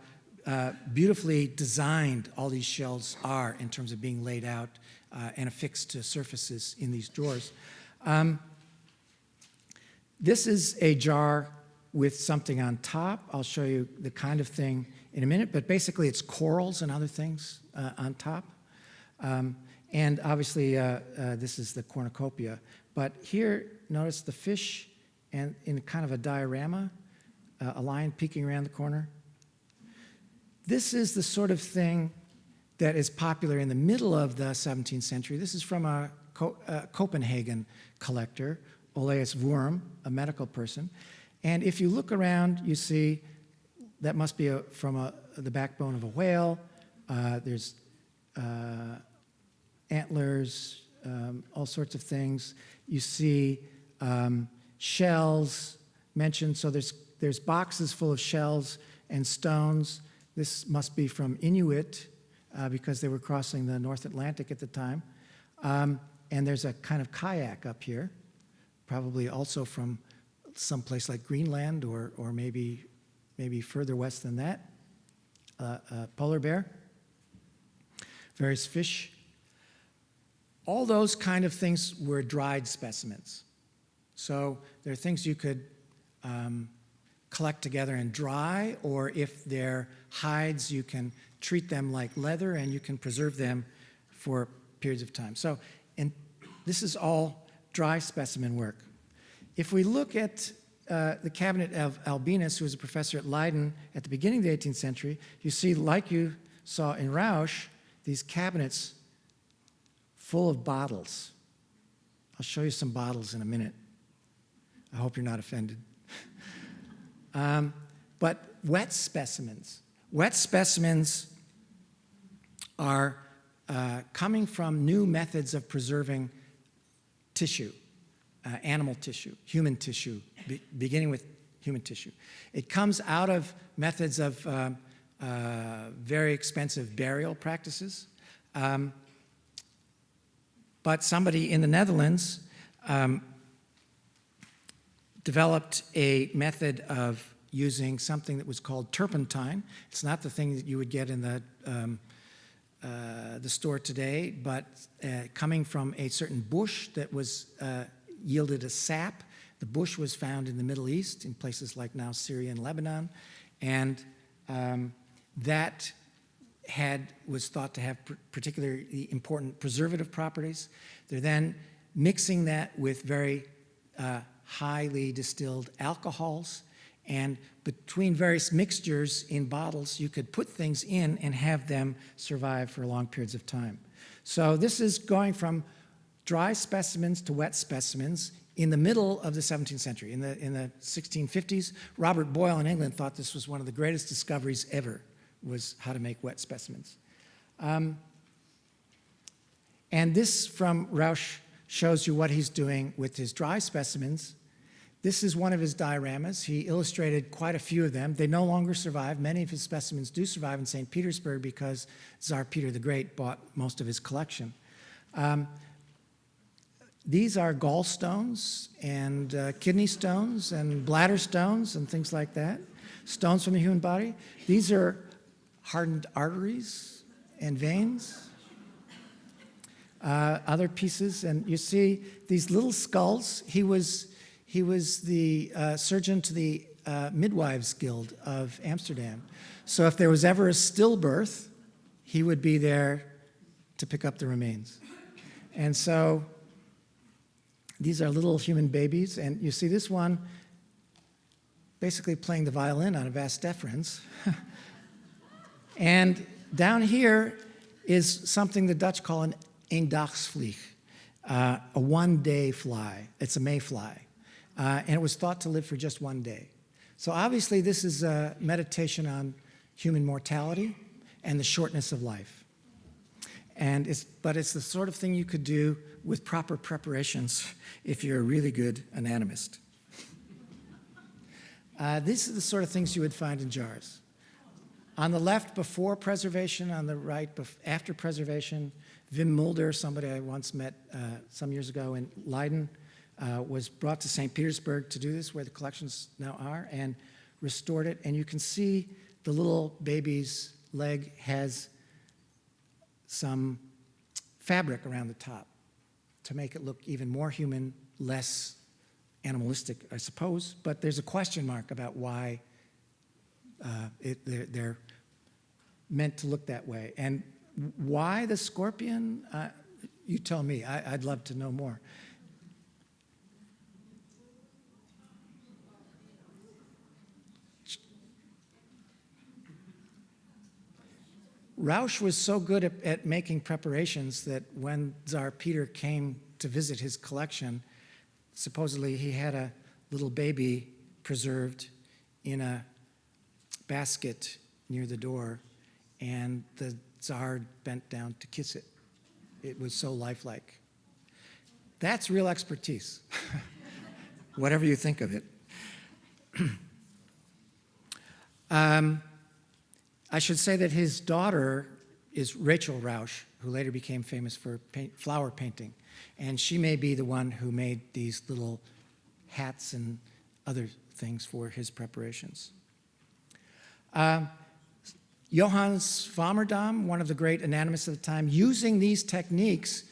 beautifully designed all these shells are in terms of being laid out and affixed to surfaces in these drawers. This is a jar with something on top. I'll show you the kind of thing in a minute, but basically it's corals and other things on top. And obviously, this is the cornucopia. But here, notice the fish and in kind of a diorama, a lion peeking around the corner. This is the sort of thing that is popular in the middle of the 17th century. This is from a Copenhagen collector, Olaus Wurm, a medical person. And if you look around, you see that must be from the backbone of a whale. There's antlers, all sorts of things. You see shells mentioned. So there's boxes full of shells and stones. This must be from Inuit because they were crossing the North Atlantic at the time. And there's a kind of kayak up here, probably also from someplace like Greenland or maybe further west than that. A polar bear, various fish. All those kind of things were dried specimens. So they're things you could collect together and dry, or if they're hides, you can treat them like leather and you can preserve them for periods of time. So, and this is all dry specimen work. If we look at the cabinet of Albinus, who was a professor at Leiden at the beginning of the 18th century, you see, like you saw in Rausch, these cabinets full of bottles. I'll show you some bottles in a minute. I hope you're not offended. But wet specimens. Wet specimens are coming from new methods of preserving tissue, animal tissue, human tissue, beginning with human tissue. It comes out of methods of very expensive burial practices. But somebody in the Netherlands developed a method of using something that was called turpentine. It's not the thing that you would get in the store today, but coming from a certain bush that was yielded a sap. The bush was found in the Middle East, in places like now Syria and Lebanon, and that was thought to have particularly important preservative properties. They're then mixing that with very highly distilled alcohols, and between various mixtures in bottles, you could put things in and have them survive for long periods of time. So this is going from dry specimens to wet specimens in the middle of the 17th century. In the 1650s, Robert Boyle in England thought this was one of the greatest discoveries ever, was how to make wet specimens. And this from Rausch shows you what he's doing with his dry specimens. This is one of his dioramas. He illustrated quite a few of them. They no longer survive. Many of his specimens do survive in St. Petersburg because Czar Peter the Great bought most of his collection. These are gallstones and kidney stones and bladder stones and things like that. Stones from the human body. These are hardened arteries and veins. other pieces, and you see these little skulls. He was the surgeon to the Midwives Guild of Amsterdam. So if there was ever a stillbirth, he would be there to pick up the remains. And so these are little human babies, and you see this one basically playing the violin on a vas deferens. And down here is something the Dutch call an eendagsvlieg, a one-day fly. It's a mayfly. And it was thought to live for just one day. So obviously this is a meditation on human mortality and the shortness of life. But it's the sort of thing you could do with proper preparations if you're a really good anatomist. These are the sort of things you would find in jars. On the left, before preservation. On the right, after preservation. Wim Mulder, somebody I once met some years ago in Leiden, was brought to St. Petersburg to do this, where the collections now are, and restored it. And you can see the little baby's leg has some fabric around the top to make it look even more human, less animalistic, I suppose. But there's a question mark about why they're meant to look that way. And why the scorpion? You tell me. I'd love to know more. Grouches was so good at making preparations that when Czar Peter came to visit his collection, supposedly he had a little baby preserved in a basket near the door, and the Tsar bent down to kiss it. It was so lifelike. That's real expertise, whatever you think of it. I should say that his daughter is Rachel Grouches, who later became famous for flower painting. And she may be the one who made these little hats and other things for his preparations. Johannes van Merdum, one of the great anatomists of the time, using these techniques,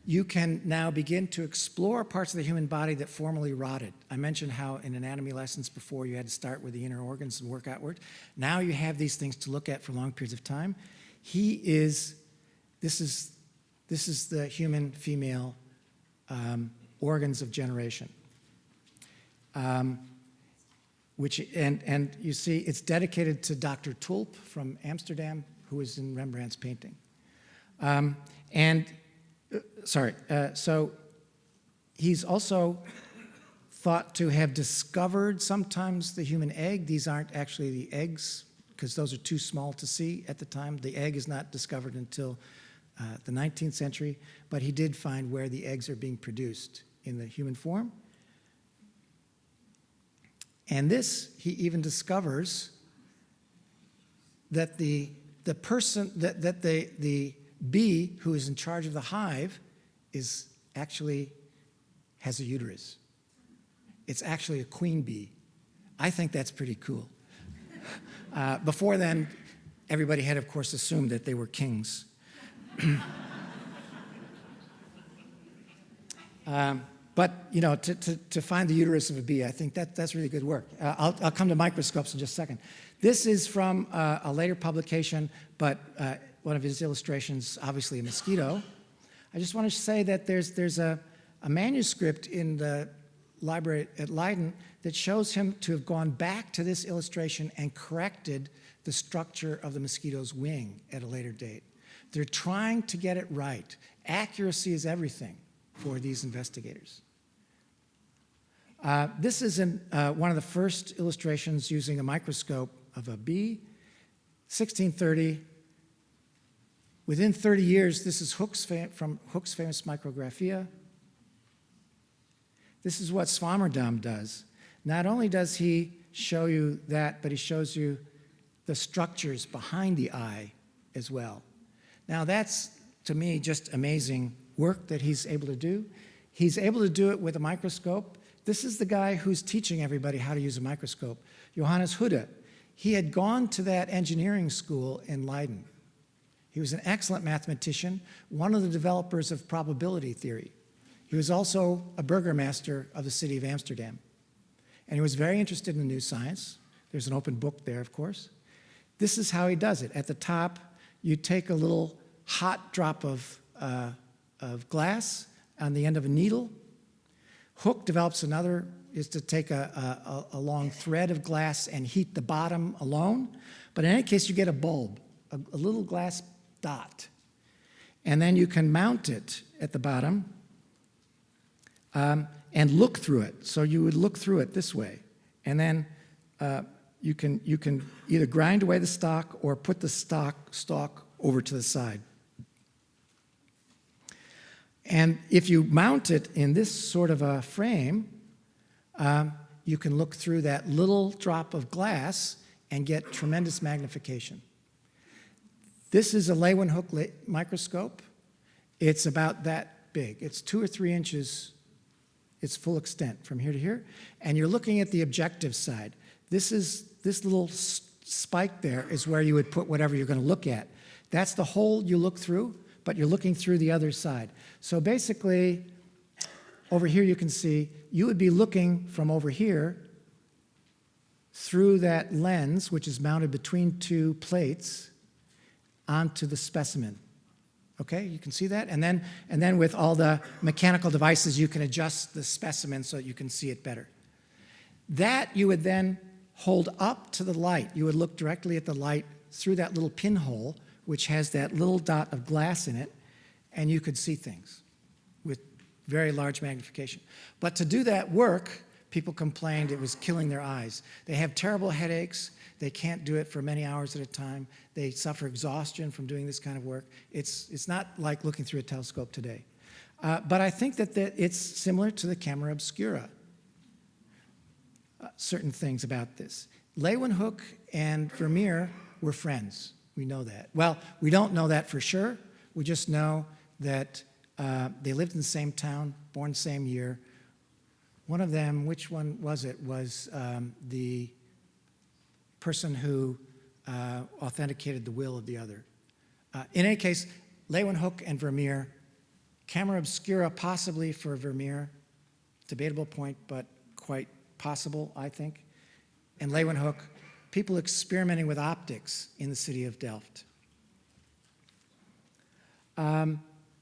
you can now begin to explore parts of the human body that formerly rotted. I mentioned how in anatomy lessons before you had to start with the inner organs and work outward. Now you have these things to look at for long periods of time. This is the human female organs of generation. And you see it's dedicated to Dr. Tulp from Amsterdam, who is in Rembrandt's painting. So he's also thought to have discovered sometimes the human egg. These aren't actually the eggs, because those are too small to see at the time. The egg is not discovered until the 19th century, but he did find where the eggs are being produced in the human form. And this, he even discovers that the bee who is in charge of the hive has a uterus. It's actually a queen bee. I think that's pretty cool. Before then, everybody had, of course, assumed that they were kings. But, you know, to find the uterus of a bee, I think that's really good work. I'll come to microscopes in just a second. This is from a later publication, but one of his illustrations, obviously a mosquito. I just want to say that there's a manuscript in the library at Leiden that shows him to have gone back to this illustration and corrected the structure of the mosquito's wing at a later date. They're trying to get it right. Accuracy is everything for these investigators. This is one of the first illustrations using a microscope of a bee, 1630. Within 30 years, this is from Hook's famous Micrographia. This is what Swammerdam does. Not only does he show you that, but he shows you the structures behind the eye as well. Now that's, to me, just amazing work that he's able to do. He's able to do it with a microscope. This is the guy who's teaching everybody how to use a microscope, Johannes Hooda. He had gone to that engineering school in Leiden. He was an excellent mathematician, one of the developers of probability theory. He was also a burgomaster of the city of Amsterdam. And he was very interested in new science. There's an open book there, of course. This is how he does it. At the top, you take a little hot drop of glass on the end of a needle. Hooke develops another, is to take a long thread of glass and heat the bottom alone. But in any case, you get a bulb, a little glass dot. And then you can mount it at the bottom and look through it. So you would look through it this way. And then you can either grind away the stalk or put the stalk over to the side. And if you mount it in this sort of a frame, you can look through that little drop of glass and get tremendous magnification. This is a Leeuwenhoek microscope. It's about that big. It's 2 or 3 inches, its full extent from here to here. And you're looking at the objective side. This little spike there is where you would put whatever you're going to look at. That's the hole you look through, but you're looking through the other side. So basically, over here you can see, you would be looking from over here through that lens, which is mounted between 2 plates, onto the specimen. Okay, you can see that? And then with all the mechanical devices, you can adjust the specimen so that you can see it better. That you would then hold up to the light. You would look directly at the light through that little pinhole, which has that little dot of glass in it, and you could see things with very large magnification. But to do that work, people complained it was killing their eyes. They have terrible headaches. They can't do it for many hours at a time. They suffer exhaustion from doing this kind of work. It's not like looking through a telescope today. But I think that it's similar to the camera obscura. Certain things about this. Leeuwenhoek and Vermeer were friends. We know that. Well, we don't know that for sure. We just know that they lived in the same town, born the same year. One of them, which one was it, was the person who authenticated the will of the other. In any case, Leeuwenhoek and Vermeer, camera obscura possibly for Vermeer, debatable point, but quite possible, I think. And Leeuwenhoek, people experimenting with optics in the city of Delft.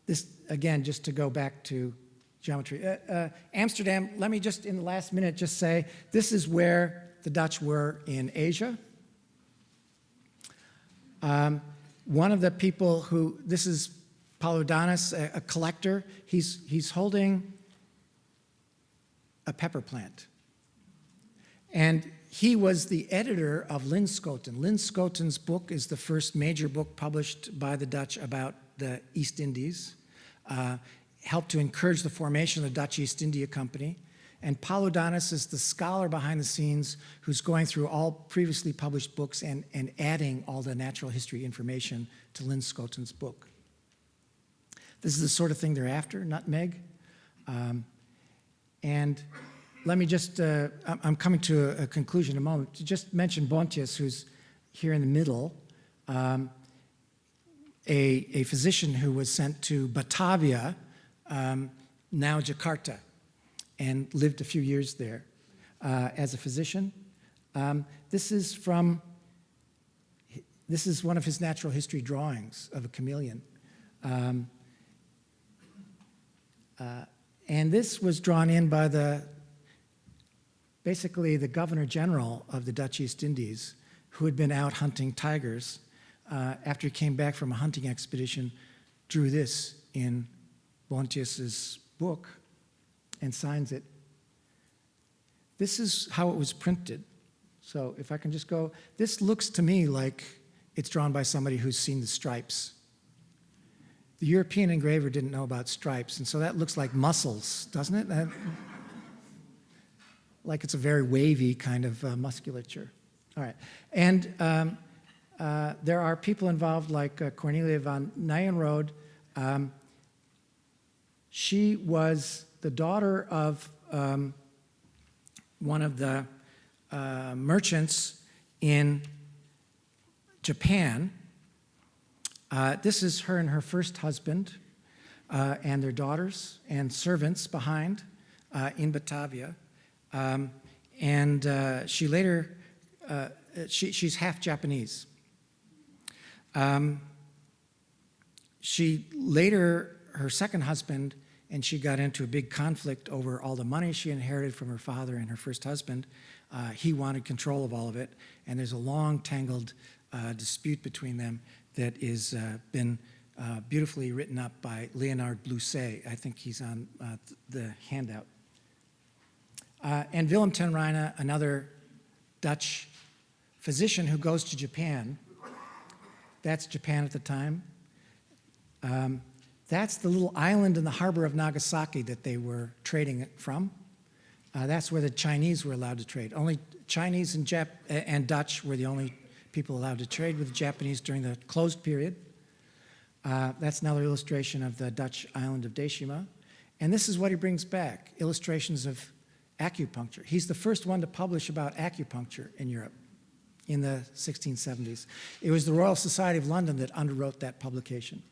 This, again, just to go back to geometry. Amsterdam, let me just, in the last minute, just say, this is where the Dutch were in Asia. One of the people who, this is Paludanus, a collector. He's holding a pepper plant. And he was the editor of Linschoten. Linschoten's book is the first major book published by the Dutch about the East Indies. Helped to encourage the formation of the Dutch East India Company. And Paludanus is the scholar behind the scenes who's going through all previously published books and adding all the natural history information to Linschoten's book. This is the sort of thing they're after, nutmeg. And let me just, I'm coming to a conclusion in a moment. To just mention Bontius, who's here in the middle, a physician who was sent to Batavia, now Jakarta, and lived a few years there as a physician. This is one of his natural history drawings of a chameleon. And this was drawn in by basically the Governor General of the Dutch East Indies, who had been out hunting tigers. After he came back from a hunting expedition, drew this in Bontius's book and signs it. This is how it was printed. So if I can just go, this looks to me like it's drawn by somebody who's seen the stripes. The European engraver didn't know about stripes, and so that looks like muscles, doesn't it? Like it's a very wavy kind of musculature. All right. And there are people involved like Cornelia van Nijenrode. She was the daughter of one of the merchants in Japan, This is her and her first husband and their daughters and servants behind in Batavia. She later, she's half Japanese. She later, her second husband, and she got into a big conflict over all the money she inherited from her father and her first husband. He wanted control of all of it, and there's a long, tangled dispute between them that is been beautifully written up by Leonard Blusset. I think he's on the handout. And Willem ten Reyne, another Dutch physician who goes to Japan. That's Japan at the time. That's the little island in the harbor of Nagasaki that they were trading it from. That's where the Chinese were allowed to trade. Only Chinese and Dutch were the only people allowed to trade with the Japanese during the closed period. That's another illustration of the Dutch island of Deshima. And this is what he brings back, illustrations of acupuncture. He's the first one to publish about acupuncture in Europe in the 1670s. It was the Royal Society of London that underwrote that publication.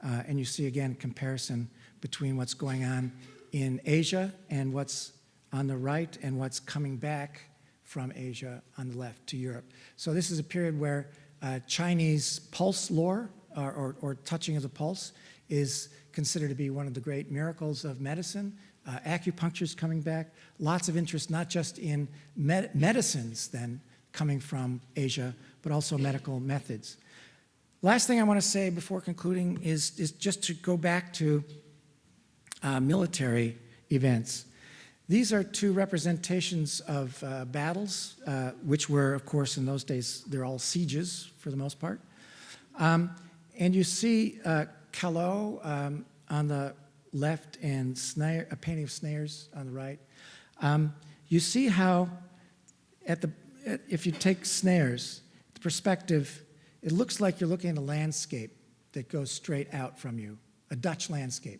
And you see, again, comparison between what's going on in Asia and what's on the right and what's coming back from Asia on the left to Europe. So this is a period where Chinese pulse lore, or touching of the pulse, is considered to be one of the great miracles of medicine. Acupuncture is coming back. Lots of interest, not just in medicines then coming from Asia, but also medical methods. Last thing I want to say before concluding is just to go back to military events. These are two representations of battles, which were, of course, in those days, they're all sieges for the most part. And you see Callot on the left and a painting of snares on the right. You see how, if you take snares, the perspective, it looks like you're looking at a landscape that goes straight out from you, a Dutch landscape.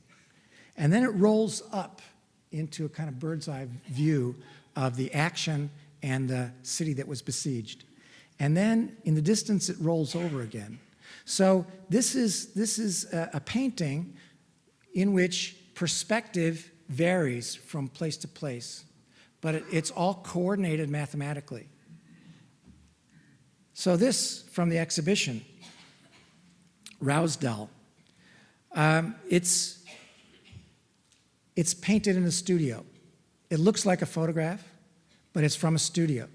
And then it rolls up into a kind of bird's eye view of the action and the city that was besieged. And then in the distance, it rolls over again. So this is a painting in which perspective varies from place to place, but it's all coordinated mathematically. So this from the exhibition, Rousdal. It's painted in a studio. It looks like a photograph, but it's from a studio.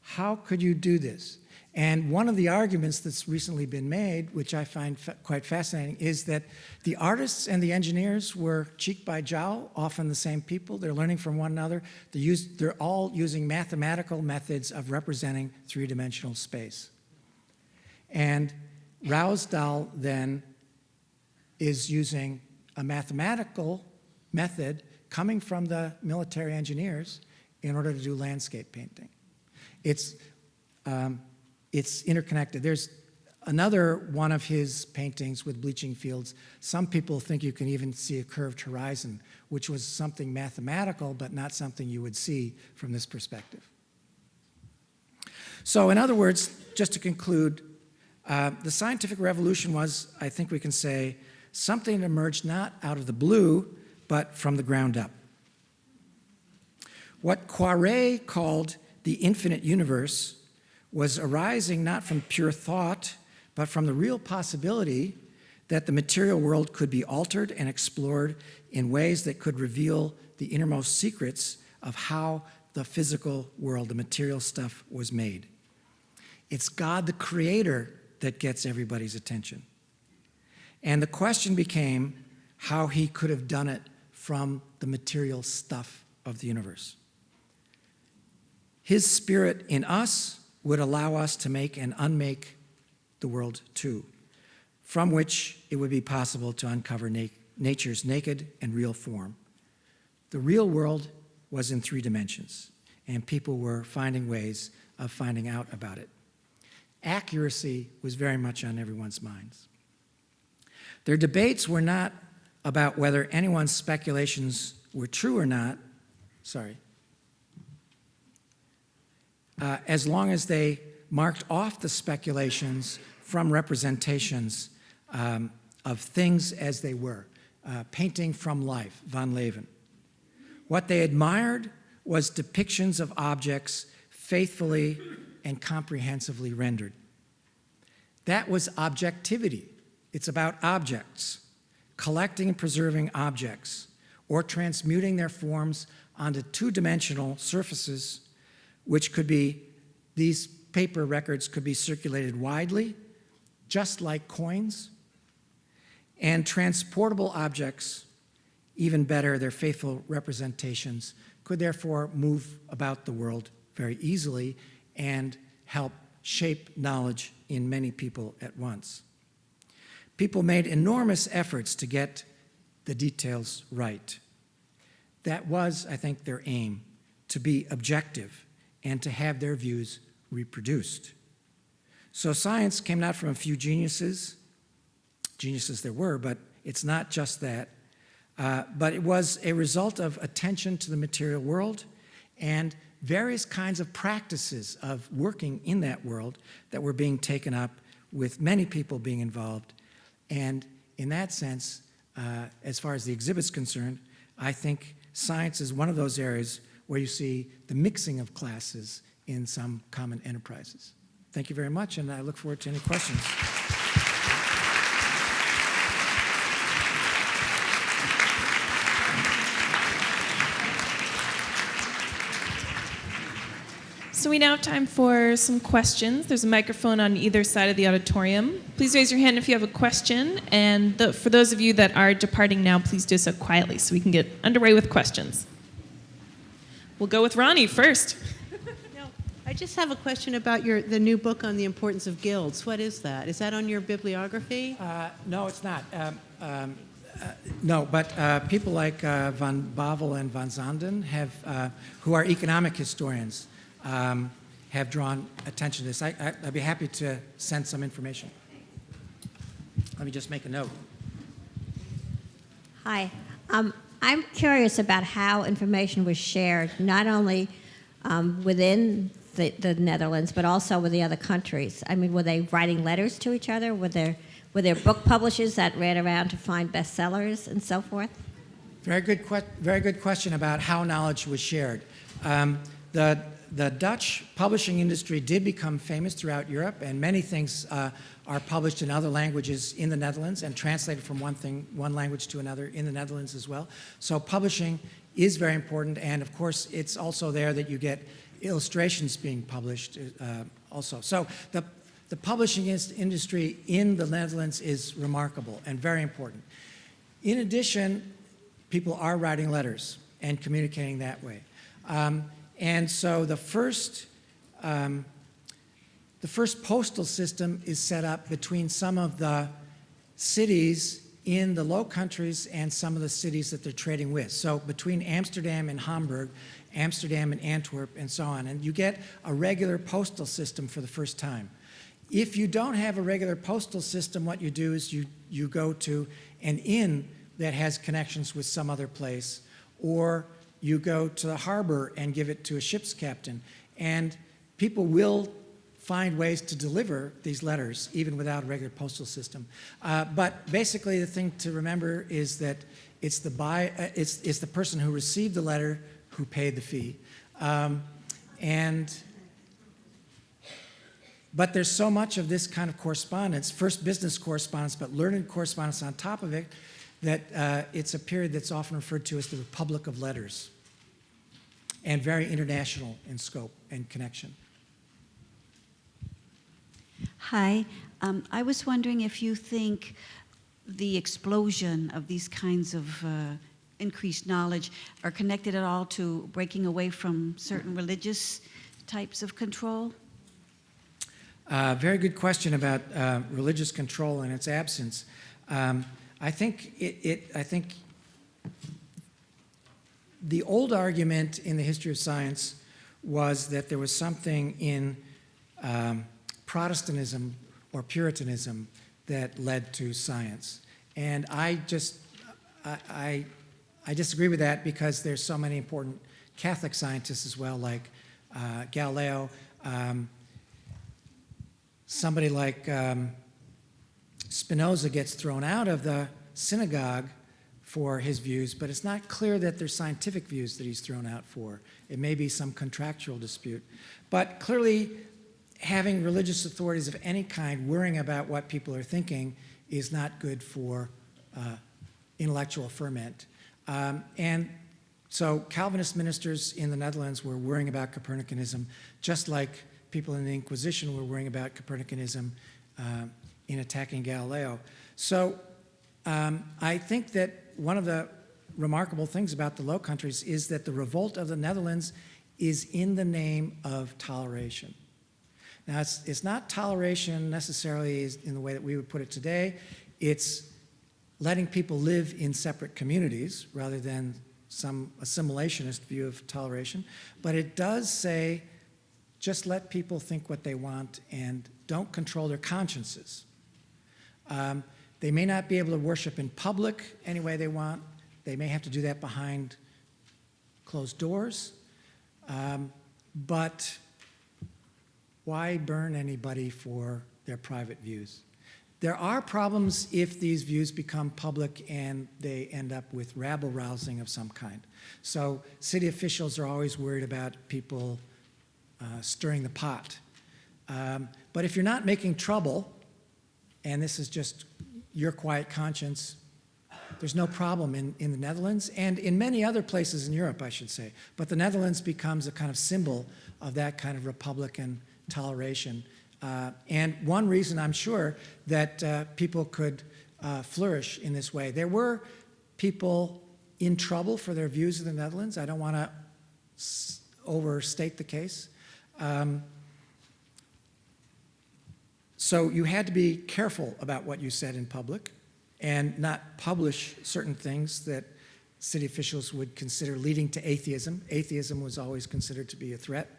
How could you do this? And one of the arguments that's recently been made, which I find quite fascinating, is that the artists and the engineers were cheek by jowl, often the same people. They're learning from one another. They're all using mathematical methods of representing three-dimensional space. And Rousdal then is using a mathematical method coming from the military engineers in order to do landscape painting. It's interconnected. There's another one of his paintings with bleaching fields. Some people think you can even see a curved horizon, which was something mathematical, but not something you would see from this perspective. So in other words, just to conclude, the scientific revolution was, I think we can say, something that emerged not out of the blue, but from the ground up. What Poiret called the infinite universe was arising not from pure thought, but from the real possibility that the material world could be altered and explored in ways that could reveal the innermost secrets of how the physical world, the material stuff, was made. It's God, the creator, that gets everybody's attention. And the question became how he could have done it from the material stuff of the universe. His spirit in us would allow us to make and unmake the world too, from which it would be possible to uncover nature's naked and real form. The real world was in 3 dimensions, and people were finding ways of finding out about it. Accuracy was very much on everyone's minds. Their debates were not about whether anyone's speculations were true or not, as long as they marked off the speculations from representations of things as they were, painting from life, Van Leeuwen. What they admired was depictions of objects faithfully and comprehensively rendered. That was objectivity. It's about objects, collecting and preserving objects, or transmuting their forms onto two-dimensional surfaces, which could be, these paper records could be circulated widely, just like coins, and transportable objects, even better, their faithful representations, could therefore move about the world very easily and help shape knowledge in many people at once. People made enormous efforts to get the details right. That was, I think, their aim, to be objective and to have their views reproduced. So science came not from a few geniuses there were, but it's not just that, but it was a result of attention to the material world and various kinds of practices of working in that world that were being taken up with many people being involved. And in that sense, as far as the exhibit's concerned, I think science is one of those areas where you see the mixing of classes in some common enterprises. Thank you very much, and I look forward to any questions. So we now have time for some questions. There's a microphone on either side of the auditorium. Please raise your hand if you have a question. And for those of you that are departing now, please do so quietly so we can get underway with questions. We'll go with Ronnie first. No, I just have a question about the new book on the importance of guilds. What is that? Is that on your bibliography? No, it's not. No, but people like Van Bavel and Van Zanden have, who are economic historians, have drawn attention to this. I'd be happy to send some information. Let me just make a note. Hi. I'm curious about how information was shared, not only within the Netherlands, but also with the other countries. I mean, were they writing letters to each other? Were there book publishers that ran around to find bestsellers and so forth? Very good question about how knowledge was shared. The Dutch publishing industry did become famous throughout Europe, and many things are published in other languages in the Netherlands and translated from one language to another in the Netherlands as well. So publishing is very important, and of course it's also there that you get illustrations being published also. So the publishing industry in the Netherlands is remarkable and very important. In addition, people are writing letters and communicating that way. And so the first postal system is set up between some of the cities in the Low Countries and some of the cities that they're trading with. So between Amsterdam and Hamburg, Amsterdam and Antwerp, and so on. And you get a regular postal system for the first time. If you don't have a regular postal system, what you do is you go to an inn that has connections with some other place, or you go to the harbor and give it to a ship's captain. And people will find ways to deliver these letters, even without a regular postal system. But basically, the thing to remember is that it's the person who received the letter who paid the fee. But there's so much of this kind of correspondence, first business correspondence, but learned correspondence on top of it, that it's a period that's often referred to as the Republic of Letters, and very international in scope and connection. Hi. I was wondering if you think the explosion of these kinds of increased knowledge are connected at all to breaking away from certain religious types of control? Very good question about religious control and its absence. I think the old argument in the history of science was that there was something in Protestantism or Puritanism that led to science. And I disagree with that because there's so many important Catholic scientists as well, like Galileo, somebody like Spinoza gets thrown out of the synagogue for his views, but it's not clear that they're scientific views that he's thrown out for. It may be some contractual dispute. But clearly, having religious authorities of any kind worrying about what people are thinking is not good for intellectual ferment. And so Calvinist ministers in the Netherlands were worrying about Copernicanism, just like people in the Inquisition were worrying about Copernicanism in attacking Galileo. So I think that one of the remarkable things about the Low Countries is that the revolt of the Netherlands is in the name of toleration. Now, it's not toleration necessarily in the way that we would put it today. It's letting people live in separate communities rather than some assimilationist view of toleration. But it does say, just let people think what they want and don't control their consciences. They may not be able to worship in public any way they want. They may have to do that behind closed doors. But why burn anybody for their private views? There are problems if these views become public and they end up with rabble-rousing of some kind. So city officials are always worried about people stirring the pot. But if you're not making trouble, and this is just your quiet conscience, there's no problem in the Netherlands and in many other places in Europe, I should say. But the Netherlands becomes a kind of symbol of that kind of Republican toleration. And one reason I'm sure that people could flourish in this way. There were people in trouble for their views of the Netherlands. I don't want to overstate the case. So you had to be careful about what you said in public and not publish certain things that city officials would consider leading to atheism. Atheism was always considered to be a threat.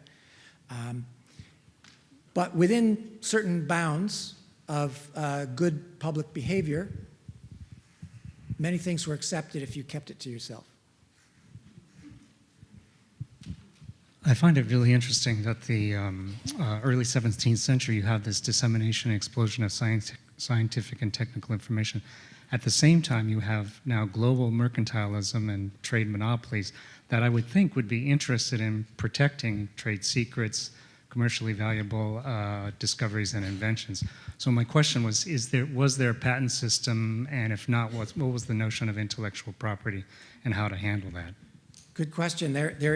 But within certain bounds of good public behavior, many things were accepted if you kept it to yourself. I find it really interesting that the early 17th century, you have this dissemination and explosion of scientific and technical information. At the same time, you have now global mercantilism and trade monopolies that I would think would be interested in protecting trade secrets, commercially valuable discoveries and inventions. So my question was there a patent system, and if not, what was the notion of intellectual property and how to handle that? Good question. There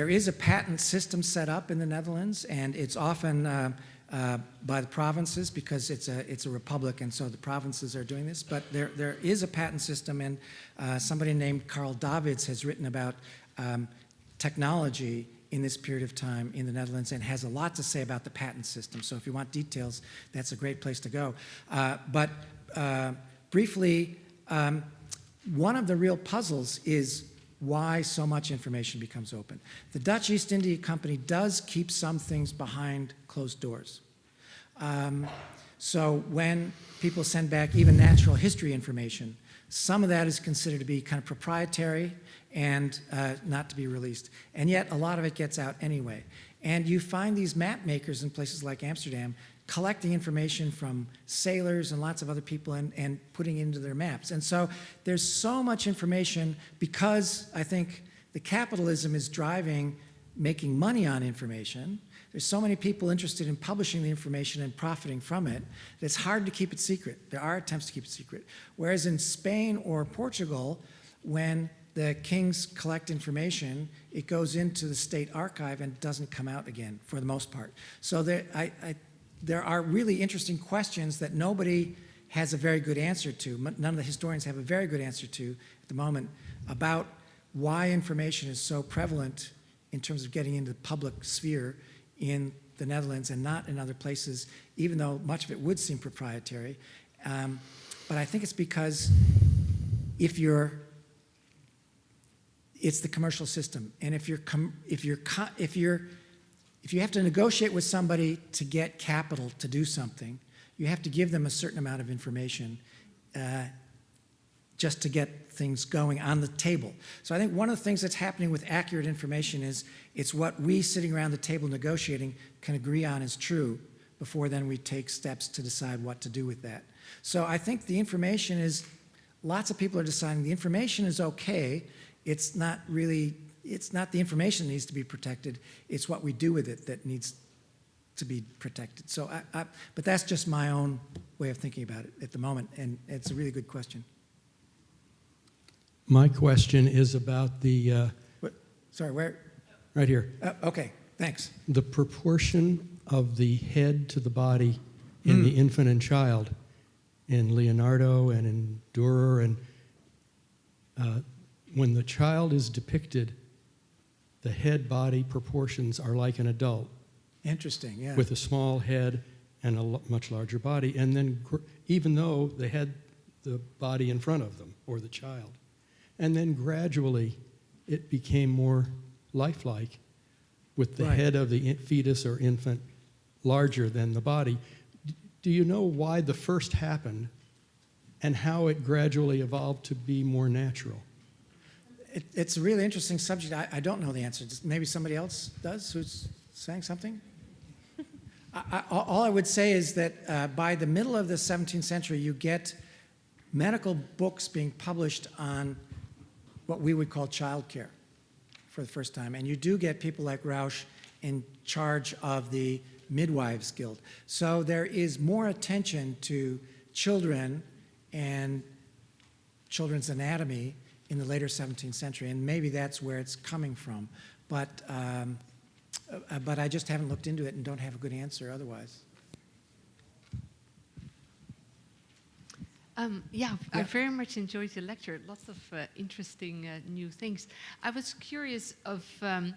is a patent system set up in the Netherlands, and it's often by the provinces because it's a republic, and so the provinces are doing this. But there is a patent system, and somebody named Carl Davids has written about technology in this period of time in the Netherlands and has a lot to say about the patent system. So if you want details, that's a great place to go. But briefly, one of the real puzzles is why so much information becomes open. The Dutch East India Company does keep some things behind closed doors. So when people send back even natural history information, some of that is considered to be kind of proprietary and not to be released. And yet a lot of it gets out anyway. And you find these map makers in places like Amsterdam collecting information from sailors and lots of other people and putting it into their maps. And so there's so much information because I think the capitalism is driving making money on information. There's so many people interested in publishing the information and profiting from it that it's hard to keep it secret. There are attempts to keep it secret. Whereas in Spain or Portugal, when the kings collect information, it goes into the state archive and doesn't come out again for the most part. So there are really interesting questions that nobody has a very good answer to. None of the historians have a very good answer to at the moment about why information is so prevalent in terms of getting into the public sphere in the Netherlands and not in other places, even though much of it would seem proprietary. But I think it's because it's the commercial system, and if you have to negotiate with somebody to get capital to do something, you have to give them a certain amount of information just to get things going on the table. So I think one of the things that's happening with accurate information is it's what we sitting around the table negotiating can agree on is true, before then we take steps to decide what to do with that. So I think the information is, lots of people are deciding the information is okay. It's not the information that needs to be protected, it's what we do with it that needs to be protected. So but that's just my own way of thinking about it at the moment, and it's a really good question. My question is about the, Sorry, where? right here, Okay, thanks. the proportion of the head to the body in the infant and child in Leonardo and in Dürer, and when the child is depicted, the head-body proportions are like an adult Interesting, yeah. with a small head and a much larger body, and then even though they had the body in front of them, or the child. And then gradually it became more lifelike with the Right. head of the fetus or infant larger than the body. Do you know why the first happened and how it gradually evolved to be more natural? It's a really interesting subject. I don't know the answer. Maybe somebody else does who's saying something? All I would say is that by the middle of the 17th century, you get medical books being published on what we would call childcare for the first time. And you do get people like Grouches in charge of the Midwives Guild. So there is more attention to children and children's anatomy in the later 17th century, and maybe that's where it's coming from. But I just haven't looked into it and don't have a good answer otherwise. I very much enjoyed the lecture. Lots of interesting new things. I was curious of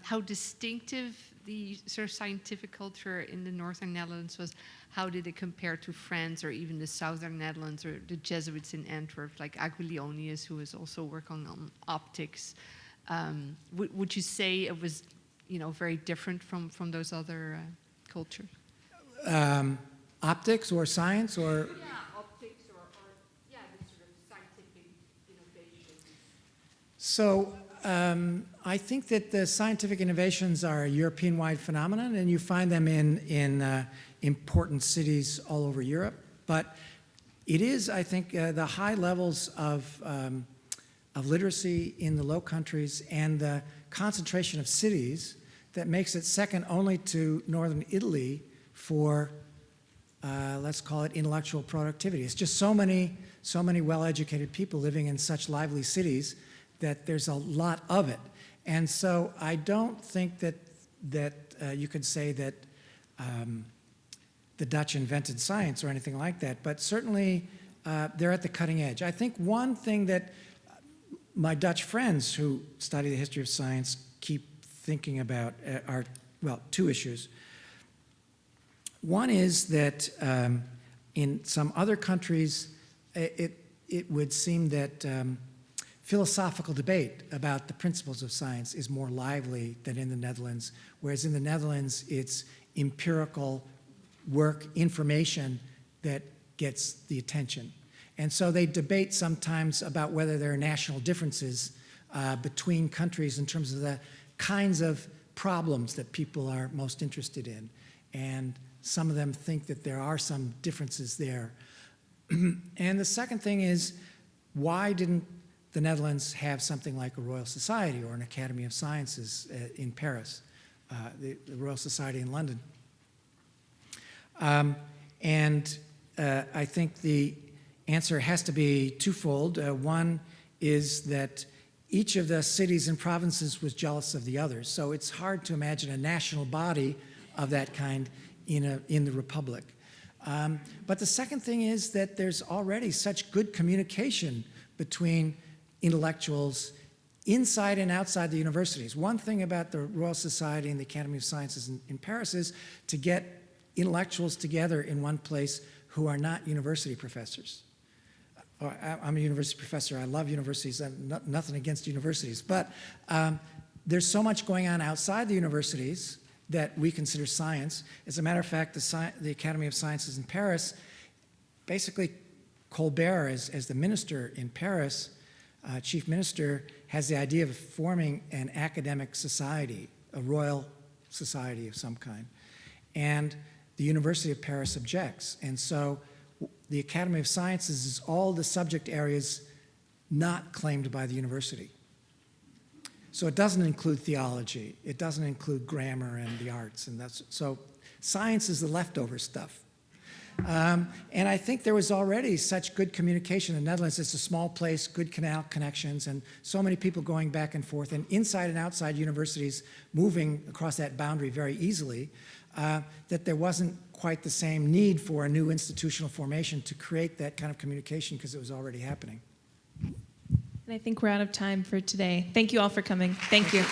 how distinctive the sort of scientific culture in the northern Netherlands was. How did it compare to France or even the southern Netherlands or the Jesuits in Antwerp, like Aguilionius, who was also working on optics? Would you say it was, very different from those other cultures? Optics or science or? Optics or the sort of scientific innovations. So I think that the scientific innovations are a European-wide phenomenon, and you find them in important cities all over Europe. But it is, I think, the high levels of literacy in the Low Countries and the concentration of cities that makes it second only to northern Italy for, let's call it, intellectual productivity. It's just so many well-educated people living in such lively cities that there's a lot of it. And so I don't think that you could say that the Dutch invented science or anything like that, but certainly they're at the cutting edge. I think one thing that my Dutch friends who study the history of science keep thinking about are, well, two issues. One is that in some other countries, it would seem that philosophical debate about the principles of science is more lively than in the Netherlands, whereas in the Netherlands, it's empirical work, information that gets the attention. And so they debate sometimes about whether there are national differences between countries in terms of the kinds of problems that people are most interested in. And some of them think that there are some differences there. And the second thing is, why didn't the Netherlands have something like a Royal Society or an Academy of Sciences in Paris, the Royal Society in London? I think the answer has to be twofold. One is that each of the cities and provinces was jealous of the others, so it's hard to imagine a national body of that kind in the Republic. But the second thing is that there's already such good communication between intellectuals inside and outside the universities. One thing about the Royal Society and the Academy of Sciences in Paris is to get intellectuals together in one place who are not university professors. I'm a university professor. I love universities. I'm nothing against universities. But there's so much going on outside the universities that we consider science. As a matter of fact, the Academy of Sciences in Paris, basically Colbert, as the minister in Paris, chief minister, has the idea of forming an academic society, a royal society of some kind. And the University of Paris objects. And so the Academy of Sciences is all the subject areas not claimed by the university. So it doesn't include theology. It doesn't include grammar and the arts. And so science is the leftover stuff. And I think there was already such good communication in the Netherlands. It's a small place, good canal connections, and so many people going back and forth, and inside and outside universities moving across that boundary very easily, that there wasn't quite the same need for a new institutional formation to create that kind of communication because it was already happening. And I think we're out of time for today. Thank you all for coming. Thank you.